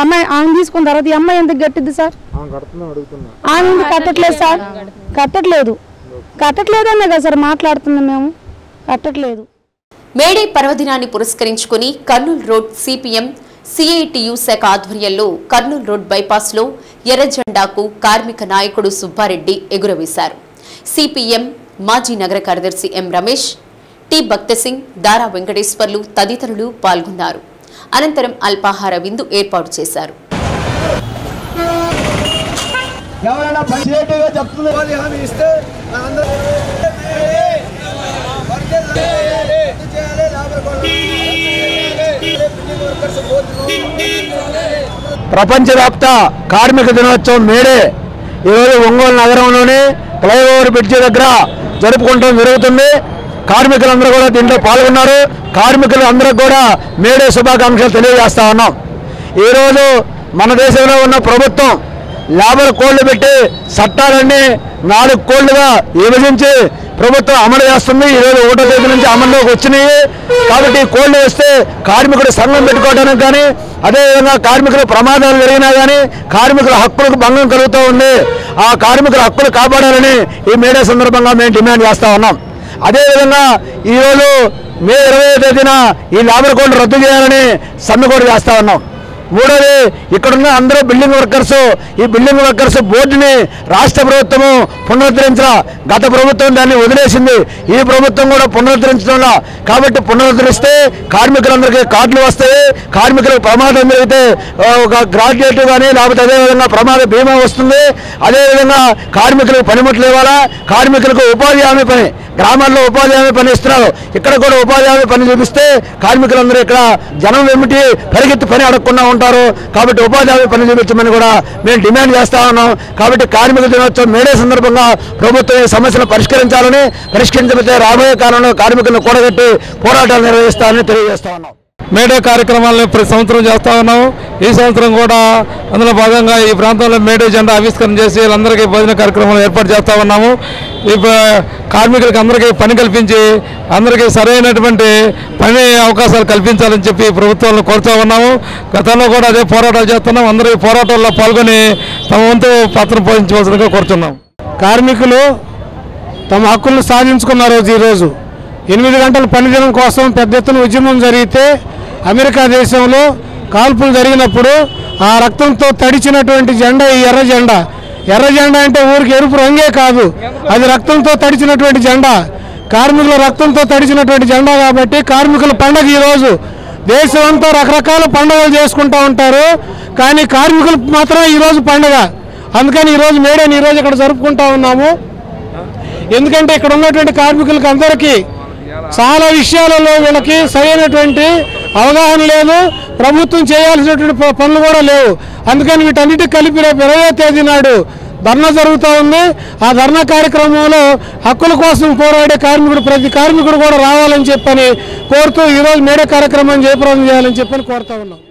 అమ్మాయి ఆమె తీసుకున్న తర్వాత ఈ అమ్మాయి ఎంత గట్టిది సార్? ఆమె ఎందుకు కట్టట్లేదు సార్? కట్టట్లేదనే కదా సార్ మాట్లాడుతున్నాం మేము, కట్టట్లేదు. మేడే పర్వదినాన్ని పురస్కరించుకుని కర్నూలు రోడ్ సిపిఎం సిఐటియు శాఖ ఆధ్వర్యంలో కర్నూలు రోడ్ బైపాస్లో ఎర్రజెండాకు కార్మిక నాయకుడు సుబ్బారెడ్డి ఎగురవేశారు. సిపిఎం మాజీ నగర కార్యదర్శి ఎం రమేష్, టి భక్తసింగ్, దారా వెంకటేశ్వర్లు తదితరులు పాల్గొన్నారు. అనంతరం అల్పాహార విందు ఏర్పాటు చేశారు. ప్రపంచవ్యాప్త కార్మిక దినోత్సవం మేడే ఈరోజు ఒంగోలు నగరంలోని ఫ్లైఓవర్ బ్రిడ్జి దగ్గర జరుపుకోవడం జరుగుతుంది. కార్మికులందరూ కూడా దీంట్లో పాల్గొన్నారు. కార్మికులు అందరికి కూడా మేడే శుభాకాంక్షలు తెలియజేస్తా ఉన్నాం. ఈరోజు మన దేశంలో ఉన్న ప్రభుత్వం లేబర్ కోడ్లు పెట్టి చట్టాలన్నీ 4 కోడ్లుగా విభజించి ప్రభుత్వం అమలు చేస్తుంది. ఈరోజు 1వ తేదీ నుంచి అమల్లోకి వచ్చినాయి. కాబట్టి ఈ కోడ్లు వేస్తే కార్మికుడు సంఘం పెట్టుకోవడానికి కానీ, అదేవిధంగా కార్మికుల ప్రమాదాలు జరిగినా కానీ కార్మికుల హక్కులకు భంగం కలుగుతూ ఉంది. ఆ కార్మికుల హక్కులు కాపాడాలని ఈ మేడే సందర్భంగా మేము డిమాండ్ చేస్తూ ఉన్నాం. అదేవిధంగా ఈరోజు మే 20వ తేదీన ఈ లేబర్ కోడ్లు రద్దు చేయాలని సమ్మె కూడా చేస్తూ ఉన్నాం. మూడోది ఇక్కడున్న అందరూ బిల్డింగ్ వర్కర్స్, ఈ బిల్డింగ్ వర్కర్స్ బోర్డుని రాష్ట్ర ప్రభుత్వము పునరుద్ధరించాల. గత ప్రభుత్వం దాన్ని వదిలేసింది, ఈ ప్రభుత్వం కూడా పునరుద్ధరించడంలా. కాబట్టి పునరుద్ధరిస్తే కార్మికులందరికీ కార్డులు వస్తాయి, కార్మికులకు ప్రమాదం జరిగితే ఒక గ్రాడ్యుయేట్ కానీ లేకపోతే అదేవిధంగా ప్రమాద బీమా వస్తుంది. అదేవిధంగా కార్మికులకు పనిముట్లు ఇవ్వాలా, కార్మికులకు ఉపాధి హామీ పని, గ్రామాల్లో ఉపాధి హామీ పని ఇస్తున్నారు, ఇక్కడ కూడా ఉపాధి హామీ పని చూపిస్తే కార్మికులందరూ ఇక్కడ జనం వెంబడి పరిగెత్తి పని అడగకుండా ఉంటారు. కాబట్టి ఉపాధి హామీ పని చూపించమని కూడా మేము డిమాండ్ చేస్తా ఉన్నాం. కాబట్టి కార్మిక దినోత్సవం మేడే సందర్భంగా ప్రభుత్వం ఈ సమస్యను పరిష్కరించాలని, పరిష్కరించబోతే రాబోయే కాలంలో కార్మికులను కూడగట్టి పోరాటాలు నిర్వహిస్తామని తెలియజేస్తా ఉన్నాం. మేడే కార్యక్రమాలను ప్రతి సంవత్సరం చేస్తూ ఉన్నాము. ఈ సంవత్సరం కూడా అందులో భాగంగా ఈ ప్రాంతంలో మేడే జెండా ఆవిష్కరణ చేసి వీళ్ళందరికీ భోజన కార్యక్రమాలు ఏర్పాటు చేస్తూ ఉన్నాము. ఈ కార్మికులకు అందరికీ పని కల్పించి అందరికీ సరైనటువంటి పని అవకాశాలు కల్పించాలని చెప్పి ప్రభుత్వాలను కోరుతూ ఉన్నాము. గతంలో కూడా అదే పోరాటాలు చేస్తున్నాం. అందరూ ఈ పోరాటాల్లో పాల్గొని తమ వంతు పాత్ర పోషించవలసిందిగా కోరుతున్నాం. కార్మికులు తమ హక్కులను సాధించుకున్న రోజు ఈరోజు 8 గంటల పనిదినం కోసం పెద్ద ఎత్తున ఉద్యమం జరిగితే అమెరికా దేశంలో కాల్పులు జరిగినప్పుడు ఆ రక్తంతో తడిచినటువంటి జెండా ఈ ఎర్ర జెండా. ఎర్ర జెండా అంటే ఊరికి ఎరుపు రంగే కాదు, అది రక్తంతో తడిచినటువంటి జెండా, కార్మికుల రక్తంతో తడిచినటువంటి జెండా. కాబట్టి కార్మికుల పండగ ఈరోజు. దేశం అంతా రకరకాల పండుగలు చేసుకుంటూ ఉంటారు, కానీ కార్మికులకు మాత్రం ఈరోజు పండుగ. అందుకని ఈరోజు మేడేని ఈరోజు ఇక్కడ జరుపుకుంటా ఉన్నాము. ఎందుకంటే ఇక్కడ ఉన్నటువంటి కార్మికులకు అందరికీ చాలా విషయాలలో వీళ్ళకి సరైనటువంటి అవగాహన లేదు, ప్రభుత్వం చేయాల్సినటువంటి పనులు కూడా లేవు. అందుకని వీటన్నిటికి కలిపి రేపు 20వ తేదీ నాడు ధర్నా జరుగుతూ ఉంది. ఆ ధర్నా కార్యక్రమంలో హక్కుల కోసం పోరాడే ప్రతి కార్మికుడు కూడా రావాలని చెప్పని కోరుతూ ఈరోజు మేడే కార్యక్రమాన్ని జయప్రదం చేయాలని చెప్పని కోరుతా ఉన్నాం.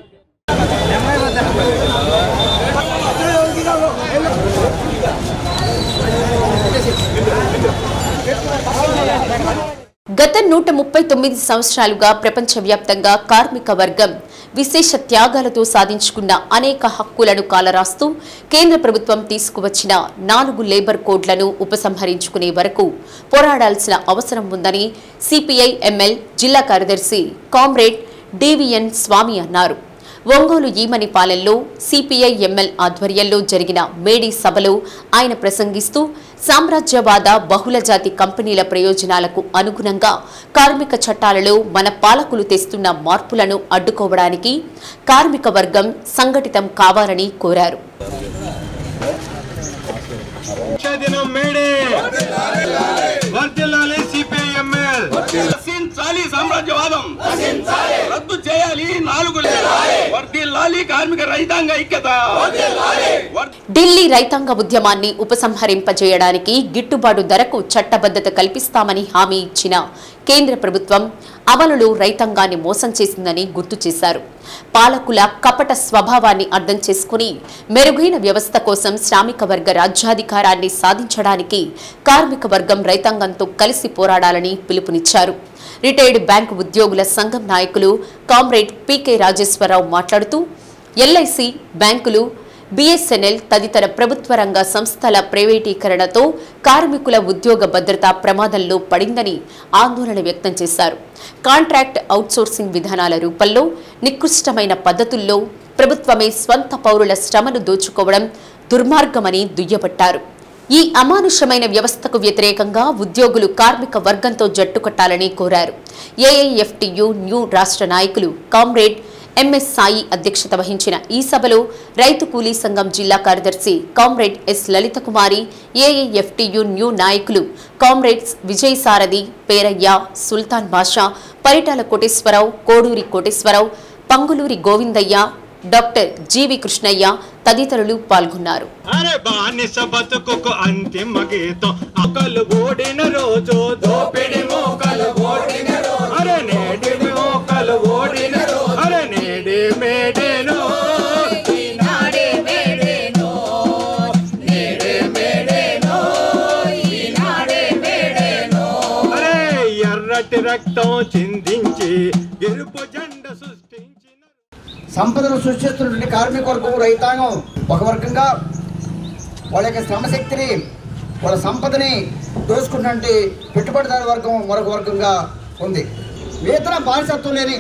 గత 139 సంవత్సరాలుగా ప్రపంచవ్యాప్తంగా కార్మిక వర్గం విశేష త్యాగాలతో సాధించుకున్న అనేక హక్కులను కాలరాస్తూ కేంద్ర ప్రభుత్వం తీసుకువచ్చిన 4 లేబర్ కోడ్లను ఉపసంహరించుకునే వరకు పోరాడాల్సిన అవసరం ఉందని సిపిఐ ఎంఎల్ జిల్లా కార్యదర్శి కామ్రేడ్ డివిఎన్ స్వామి అన్నారు. ఒంగోలు ఈమనిపాలెంలో సిపిఐ ఎంఎల్ ఆధ్వర్యంలో జరిగిన మేడీ సభలో ఆయన ప్రసంగిస్తూ సామ్రాజ్యవాద బహుళజాతి కంపెనీల ప్రయోజనాలకు అనుగుణంగా కార్మిక చట్టాలలో మన పాలకులు తెస్తున్న మార్పులను అడ్డుకోవడానికి కార్మిక వర్గం సంఘటితం కావాలని కోరారు. సామ్రాజ్యవాదం రద్దు చేయాలి, 4 వర్ధిల్లాలి కార్మిక రైతాంగ ఐక్యత. ఢిల్లీ రైతాంగ ఉద్యమాన్ని ఉపసంహరింపజేయడానికి గిట్టుబాటు ధరకు చట్టబద్ధత కల్పిస్తామని హామీ ఇచ్చిన కేంద్ర ప్రభుత్వం అమలులో రైతాంగాన్ని మోసం చేసిందని గుర్తు చేశారు. పాలకుల కపట స్వభావాన్ని అర్థం చేసుకుని మెరుగైన వ్యవస్థ కోసం శ్రామిక వర్గ రాజ్యాధికారాన్ని సాధించడానికి కార్మిక వర్గం రైతాంగంతో కలిసి పోరాడాలని పిలుపునిచ్చారు. రిటైర్డ్ బ్యాంకు ఉద్యోగుల సంఘం నాయకులు కామ్రేడ్ పికే రాజేశ్వరరావు మాట్లాడుతూ ఎల్ఐసి, బ్యాంకులు, బిఎస్ఎన్ఎల్ తదితర ప్రభుత్వ రంగ సంస్థల ప్రైవేటీకరణతో కార్మికుల ఉద్యోగ భద్రత ప్రమాదంలో పడిందని ఆందోళన వ్యక్తం చేశారు. కాంట్రాక్ట్ అవుట్సోర్సింగ్ విధానాల రూపంలో నికృష్టమైన పద్ధతుల్లో ప్రభుత్వమే స్వంత పౌరుల శ్రమను దోచుకోవడం దుర్మార్గమని దుయ్యబట్టారు. ఈ అమానుషమైన వ్యవస్థకు వ్యతిరేకంగా ఉద్యోగులు కార్మిక వర్గంతో జట్టుకట్టాలని కోరారు. ఏఐఎఫ్టియు న్యూ రాష్ట్ర నాయకులు కామ్రేడ్ ఎంఎస్ సాయి అధ్యక్షత వహించిన ఈ సభలో రైతు కూలీ సంఘం జిల్లా కార్యదర్శి కామ్రేడ్ ఎస్ లలిత కుమారి, ఏఐఎఫ్టియు న్యూ నాయకులు కామ్రేడ్స్ విజయ్ సారథి, పేరయ్య, సుల్తాన్ బాషా, పరిటాల కోటేశ్వరరావు, కోడూరి కోటేశ్వరరావు, పంగులూరి గోవిందయ్య, డాక్టర్ జీవి కృష్ణయ్య తదితరులు పాల్గొన్నారు. రక్తం చిందించి గెలుపు జెండా సృష్టించిన సంపదను సృష్టిస్తున్నటువంటి కార్మిక వర్గం రైతాంగం ఒక వర్గంగా వాళ్ళ యొక్క శ్రమశక్తిని, వాళ్ళ సంపదని దోచుకున్నటువంటి పెట్టుబడిదారు వర్గం మరొక వర్గంగా ఉంది. వేతన బానిసత్వం లేని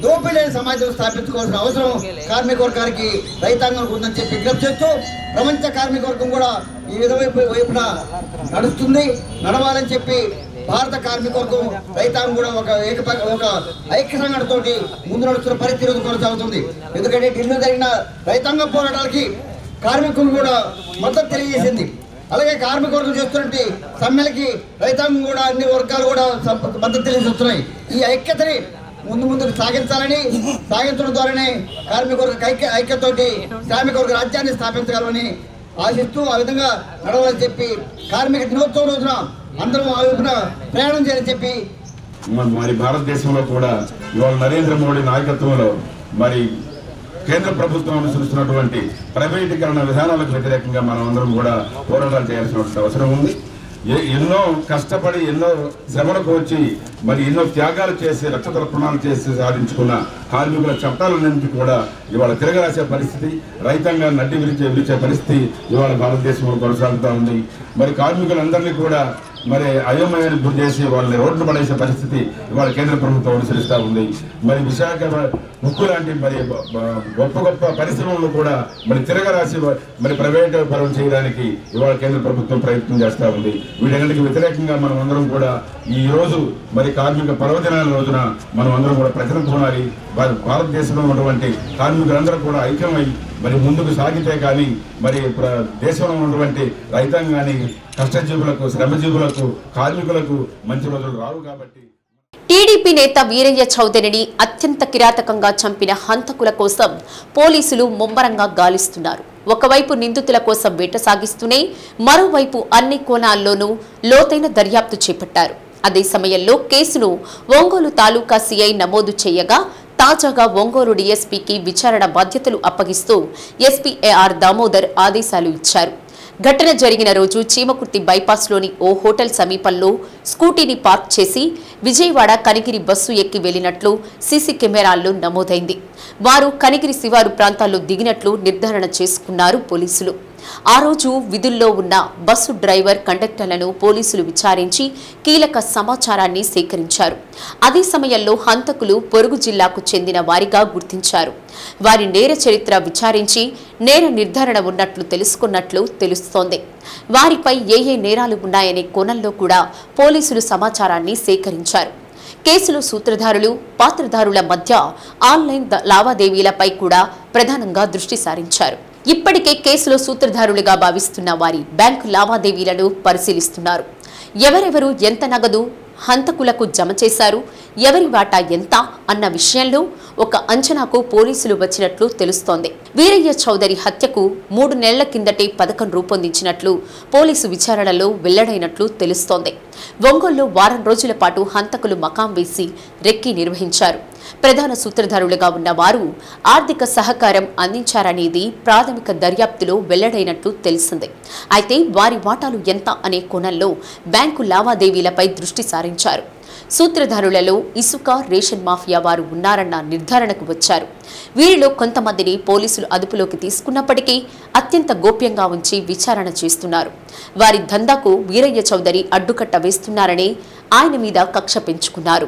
దోపిడీ లేని సమాజం స్థాపించుకోవాల్సిన అవసరం కార్మిక వర్గానికి రైతాంగం ఉందని చెప్పి విజ్ఞప్తి చేస్తూ ప్రపంచ కార్మిక వర్గం కూడా ఈ వైపున నడుస్తుంది, నడవాలని చెప్పి భారత కార్మిక వర్గం రైతాంగం కూడా ఒక ఐక్య సంఘటనతోటి ముందు నడుస్తున్న పరిస్థితి రోజు కొనసాగుతుంది. ఎందుకంటే ఢిల్లీలో జరిగిన రైతాంగ పోరాటాలకి కార్మికులు కూడా మద్దతు తెలియజేసింది. అలాగే కార్మిక వర్గం చేస్తున్నట్టు సమ్మెలకి రైతాంగం కూడా అన్ని వర్గాలు కూడా మద్దతు తెలియజేస్తున్నాయి. ఈ ఐక్యతని ముందుకు సాగించడం ద్వారానే కార్మిక వర్గ ఐక్యతోటి శ్రామిక వర్గ రాజ్యాన్ని స్థాపించగలమని ఆశిస్తూ ఆ విధంగా నడవాలని చెప్పి కార్మిక దినోత్సవం రోజున అందరం ఆ వైపున ప్రయాణం చేయాలని చెప్పి మరి భారతదేశంలో కూడా ఇవాళ నరేంద్ర మోడీ నాయకత్వంలో మరి కేంద్ర ప్రభుత్వం అనుసరిస్తున్నటువంటి ప్రైవేటీకరణ విధానాలకు వ్యతిరేకంగా మనం అందరం కూడా పోరాటాలు చేయాల్సిన అవసరం ఉంది. ఎన్నో కష్టపడి ఎన్నో శ్రమలకు వచ్చి మరి ఎన్నో త్యాగాలు చేసి రక్తతర్పణాలు చేసి సాధించుకున్న కార్మికుల చట్టాలన్నింటినీ కూడా ఇవాళ తిరగరాసే పరిస్థితి, రైతాంగాన్ని నడ్డి విరిచే పరిస్థితి ఇవాళ భారతదేశంలో కొనసాగుతూ ఉంది. మరి కార్మికులందరినీ కూడా మరి అయోమయానికి గురి చేసి వాళ్ళని రోడ్డు పడేసే పరిస్థితి ఇవాళ కేంద్ర ప్రభుత్వం అనుసరిస్తూ ఉంది. మరి విశాఖ ఉక్కు లాంటి మరి గొప్ప గొప్ప పరిశ్రమలను కూడా మరి తిరగరాసి మరి ప్రైవేట్ పరం చేయడానికి ఇవాళ కేంద్ర ప్రభుత్వం ప్రయత్నం చేస్తూ ఉంది. వీటన్నిటికి వ్యతిరేకంగా మనం అందరం కూడా ఈ రోజు మరి కార్మిక పర్వదినాల రోజున మనం అందరం కూడా ప్రజలకు కొనాలి. భారతదేశంలో ఉన్నటువంటి కార్మికులందరూ కూడా ఐక్యమై మరి ముందుకు సాగితే కానీ మరి దేశంలో ఉన్నటువంటి రైతాంగానికి, కష్టజీవులకు, శ్రమజీవులకు, కార్మికులకు మంచి రోజులు రావు. కాబట్టి టీడీపీ నేత వీరయ్య చౌదరిని అత్యంత కిరాతకంగా చంపిన హంతకుల కోసం పోలీసులు ముమ్మరంగా గాలిస్తున్నారు. ఒకవైపు నిందితుల కోసం వేట సాగిస్తూనే మరోవైపు అన్ని కోణాల్లోనూ లోతైన దర్యాప్తు చేపట్టారు. అదే సమయంలో కేసును ఒంగోలు తాలూకా సీఐ నమోదు చేయగా తాజాగా ఒంగోలు డీఎస్పీకి విచారణ బాధ్యతలు అప్పగిస్తూ ఎస్పీ ఏఆర్ దామోదర్ ఆదేశాలు ఇచ్చారు. ఘటన జరిగిన రోజు చీమకుర్తి బైపాస్లోని ఓ హోటల్ సమీపంలో స్కూటీని పార్క్ చేసి విజయవాడ కనిగిరి బస్సు ఎక్కి వెళ్లినట్లు సీసీ కెమెరాల్లో నమోదైంది. వారు కనిగిరి శివారు ప్రాంతాల్లో దిగినట్లు నిర్ధారణ చేసుకున్నారు పోలీసులు. ఆ రోజు విధుల్లో ఉన్న బస్సు డ్రైవర్, కండక్టర్లను పోలీసులు విచారించి కీలక సమాచారాన్ని సేకరించారు. అదే సమయంలో హంతకులు పొరుగు జిల్లాకు చెందిన వారిగా గుర్తించారు. వారి నేర చరిత్ర విచారించి నేర నిర్ధారణ ఉన్నట్లు తెలుసుకున్నట్లు తెలుస్తోంది. వారిపై ఏ నేరాలు ఉన్నాయనే కోణంలో కూడా పోలీసులు సమాచారాన్ని సేకరించారు. కేసులో సూత్రధారులు, పాత్రధారుల మధ్య ఆన్లైన్ లావాదేవీలపై కూడా ప్రధానంగా దృష్టి సారించారు. ఇప్పటికే కేసులో సూత్రధారులుగా భావిస్తున్న వారి బ్యాంకు లావాదేవీలను పరిశీలిస్తున్నారు. ఎవరెవరు ఎంత నగదు హంతకులకు జమ చేశారు, ఎవరి వాటా ఎంత అన్న విషయంలో ఒక అంచనాకు పోలీసులు వచ్చినట్లు తెలుస్తోంది. వీరయ్య చౌదరి హత్యకు 3 నెలల కిందటే పథకం రూపొందించినట్లు పోలీసు విచారణలో వెల్లడైనట్లు తెలుస్తోంది. ఒంగోలులో వారం రోజుల పాటు హంతకులు మకాం వేసి రెక్కి నిర్వహించారు. ప్రధాన సూత్రధారులుగా ఉన్న వారు ఆర్థిక సహకారం అందించారనేది ప్రాథమిక దర్యాప్తులో వెల్లడైనట్లు తెలిసింది. అయితే వారి వాటాలు ఎంత అనే కోణంలో బ్యాంకు లావాదేవీలపై దృష్టి సారించారు. సూత్రధారులలో ఇసుక, రేషన్ మాఫియా వారు ఉన్నారన్న నిర్ధారణకు వచ్చారు. వీరిలో కొంతమందిని పోలీసులు అదుపులోకి తీసుకున్నప్పటికీ అత్యంత గోప్యంగా ఉంచి విచారణ చేస్తున్నారు. వారి దందాకు వీరయ్య చౌదరి అడ్డుకట్ట వేస్తున్నారని ఆయన మీద కక్ష పెంచుకున్నారు.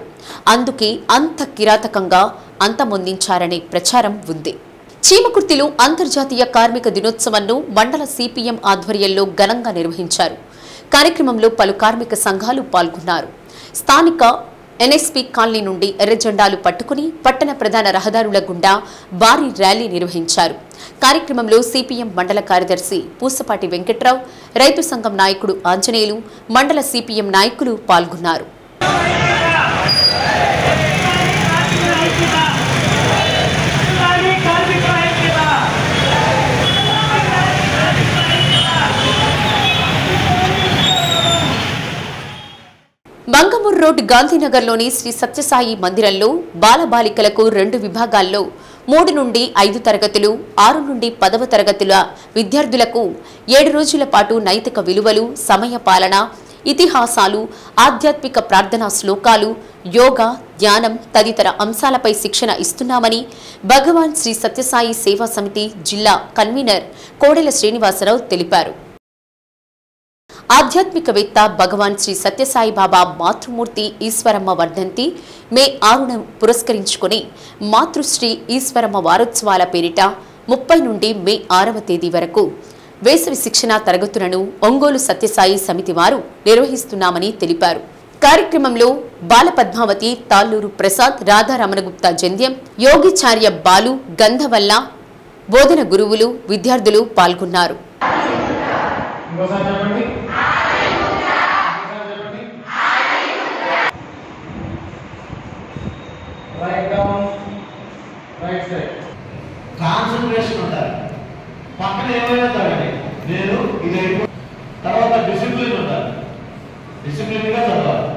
అందుకే అంత కిరాతకంగా అంతమొందించారనే ప్రచారం ఉంది. చీమకుర్తిలో అంతర్జాతీయ కార్మిక దినోత్సవంను మండల సిపిఎం ఆధ్వర్యంలో ఘనంగా నిర్వహించారు. కార్యక్రమంలో పలు కార్మిక సంఘాలు పాల్గొన్నారు. స్థానిక ఎన్ఎస్పీ కాలనీ నుండి ఎర్రజెండాలు పట్టుకుని పట్టణ ప్రధాన రహదారుల గుండా భారీ ర్యాలీ నిర్వహించారు. కార్యక్రమంలో సిపిఎం మండల కార్యదర్శి పూసపాటి వెంకట్రావు, రైతు సంఘం నాయకుడు ఆంజనేయులు, మండల సిపిఎం నాయకులు పాల్గొన్నారు. మంగమూరు రోడ్ గాంధీనగర్లోని శ్రీ సత్యసాయి మందిరంలో బాలబాలికలకు 2 విభాగాల్లో 3 నుండి 5 తరగతులు, 6 నుండి 10వ తరగతుల విద్యార్థులకు 7 రోజుల పాటు నైతిక విలువలు, సమయ పాలన, ఇతిహాసాలు, ఆధ్యాత్మిక ప్రార్థనా శ్లోకాలు, యోగా, ధ్యానం తదితర అంశాలపై శిక్షణ ఇస్తున్నామని భగవాన్ శ్రీ సత్యసాయి సేవా సమితి జిల్లా కన్వీనర్ కోడెల శ్రీనివాసరావు తెలిపారు. ఆధ్యాత్మికవేత్త భగవాన్ శ్రీ సత్యసాయిబాబా మాతృమూర్తి ఈశ్వరమ్మ వర్ధంతి మే 6ను పురస్కరించుకుని మాతృశ్రీ ఈశ్వరమ్మ వారోత్సవాల పేరిట 30 నుండి మే 6వ తేదీ వరకు వేసవి శిక్షణా తరగతులను ఒంగోలు సత్యసాయి సమితి వారు నిర్వహిస్తున్నామని తెలిపారు. కార్యక్రమంలో బాలపద్మావతి, తాళ్ళూరు ప్రసాద్, రాధారమణగుప్తా జంధ్యం, యోగిచార్య బాలు, గంధవల్ల బోధన గురువులు, విద్యార్థులు పాల్గొన్నారు. కాన్సన్ట్రేషన్ ఉండాలి. పక్కన ఏమైనా చదవండి, నేను ఇది తర్వాత డిసిప్లిన్ ఉండాలి, డిసిప్లిన్ గా చదవాలి.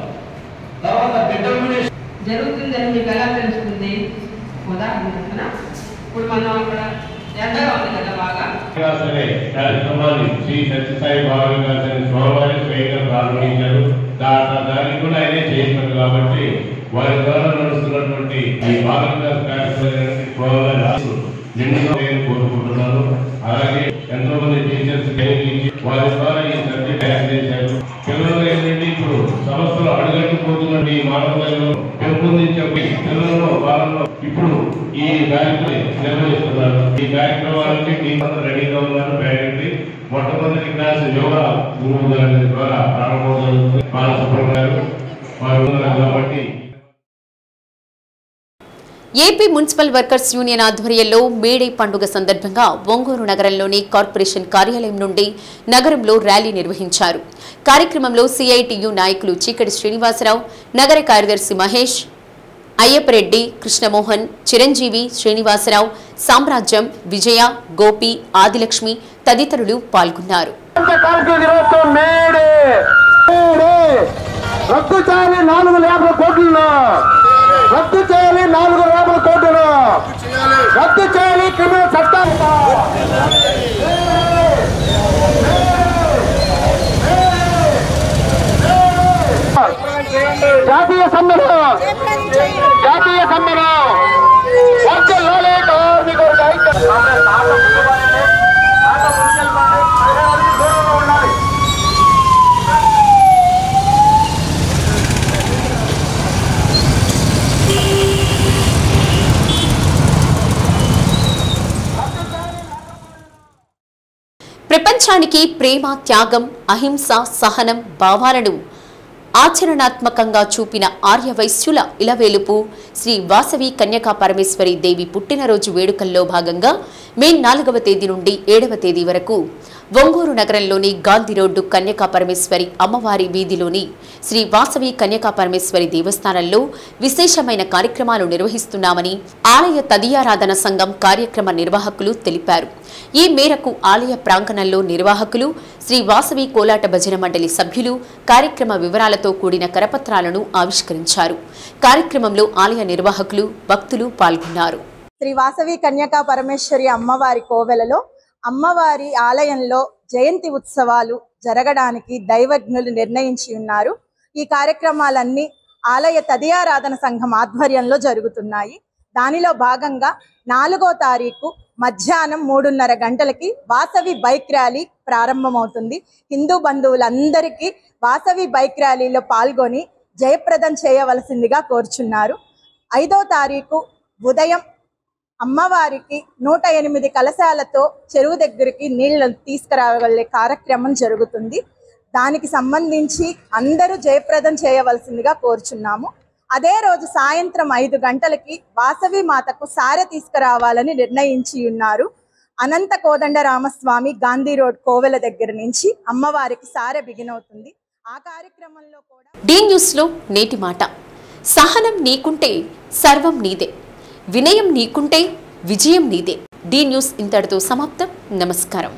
తర్వాత డిటర్మినేషన్ జరుగుతుందని మీకు ఎలా తెలుస్తుంది? ఉదాహరణ ఇప్పుడు మనం అక్కడ ఎండగా ఉంది కదా బాగా సరే కార్యక్రమాన్ని శ్రీ సత్యసాయి బాబా గారు స్వామివారి స్వయంగా ప్రారంభించారు. దానికి కూడా ఆయనే చేయించారు కాబట్టి వారి ద్వారా నడుస్తున్నటువంటి ఈ భాగంగా కార్యక్రమాన్ని స్వామివారి నిండుగా నేను కోరుకుంటున్నాను. అలాగే ఎంతో మంది టీచర్స్ వారి ద్వారా ఈ సబ్జెక్ట్ తయారు చేశారు. పిల్లలు ఏంటంటే ఇప్పుడు సంస్థలు అడుగట్టుకుపోతున్న ఈ మానవులను పెంపొందించే పిల్లలను వాళ్ళలో ఇప్పుడు ఈ కార్యక్రమం నిర్వహిస్తున్నారు. ఈ కార్యక్రమానికి టీం అంతా రెడీగా ఉన్నారు. బ్యాగండి మొట్టమొదటి క్లాస్ యోగా గురువు గారి ద్వారా ప్రారంభమవుతుంది. బాలసుబ్రహ్మణ్యం వారు ఉన్నారు కాబట్టి ఏపీ మున్సిపల్ వర్కర్స్ యూనియన్ ఆధ్వర్యంలో మేడే పండుగ సందర్భంగా ఒంగోలు నగరంలోని కార్పొరేషన్ కార్యాలయం నుండి నగరంలో ర్యాలీ నిర్వహించారు. కార్యక్రమంలో సిఐటియు నాయకులు చీకటి శ్రీనివాసరావు, నగర కార్యదర్శి మహేష్, అయ్యప్పరెడ్డి, కృష్ణమోహన్, చిరంజీవి, శ్రీనివాసరావు, సామ్రాజ్యం, విజయ, గోపి, ఆదిలక్ష్మి తదితరులు పాల్గొన్నారు. రద్దు చేయాలి 4 రేపల కోర్టును, రద్దు చేయాలి క్రిమినల్ చట్టాలు. జాతీయ సమ్మెను ప్రపంచానికి ప్రేమ, త్యాగం, అహింస, సహనం భావాలను ఆచరణాత్మకంగా చూపిన ఆర్యవైశ్యుల ఇలవేలుపు శ్రీ వాసవి కన్యకా పరమేశ్వరి దేవి పుట్టినరోజు వేడుకల్లో భాగంగా మే 4వ తేదీ నుండి 7వ తేదీ వరకు ఒంగోలు నగరంలోని గాంధీ రోడ్డు కన్యకా పరమేశ్వరి అమ్మవారి వీధిలోని శ్రీ వాసవి కన్యకా పరమేశ్వరి దేవస్థానంలో విశేషమైన కార్యక్రమాలు నిర్వహిస్తున్నామని ఆలయ తదియారాధన సంఘం కార్యక్రమ నిర్వాహకులు తెలిపారు. ఈ మేరకు ఆలయ ప్రాంగణంలో నిర్వాహకులు శ్రీ వాసవి కోలాట భజన మండలి సభ్యులు కార్యక్రమ వివరాలతో కూడిన కరపత్రాలను ఆవిష్కరించారు. కార్యక్రమంలో ఆలయ నిర్వాహకులు, భక్తులు పాల్గొన్నారు. శ్రీ వాసవి కన్యకా పరమేశ్వరి అమ్మవారి కోవెలలో అమ్మవారి ఆలయంలో జయంతి ఉత్సవాలు జరగడానికి దైవజ్ఞులు నిర్ణయించి ఉన్నారు. ఈ కార్యక్రమాలన్నీ ఆలయ తదియారాధన సంఘం ఆధ్వర్యంలో జరుగుతున్నాయి. దానిలో భాగంగా 4వ తారీఖు మధ్యాహ్నం 3:30 గంటలకి వాసవి బైక్ ర్యాలీ ప్రారంభమవుతుంది. హిందూ బంధువులందరికీ వాసవి బైక్ ర్యాలీలో పాల్గొని జయప్రదం చేయవలసిందిగా కోరుచున్నారు. 5వ తారీఖు ఉదయం అమ్మవారికి 108 కలశాలతో చెరువు దగ్గరికి నీళ్లను తీసుకురాగలే కార్యక్రమం జరుగుతుంది. దానికి సంబంధించి అందరూ జయప్రదం చేయవలసిందిగా కోరుచున్నాము. అదే రోజు సాయంత్రం 5 గంటలకి వాసవి మాతకు సారె తీసుకురావాలని నిర్ణయించి ఉన్నారు. అనంత కోదండరామస్వామి గాంధీ రోడ్ కోవెల దగ్గర నుంచి అమ్మవారికి సారె బిగినవుతుంది. ఆ కార్యక్రమంలో కూడా డి న్యూస్ లో నేటి మాట. సహనం నీకుంటే సర్వం నీదే, వినయం నీకుంటే విజయం నీదే. డి న్యూస్ ఇంతటితో సమాప్తం. నమస్కారం.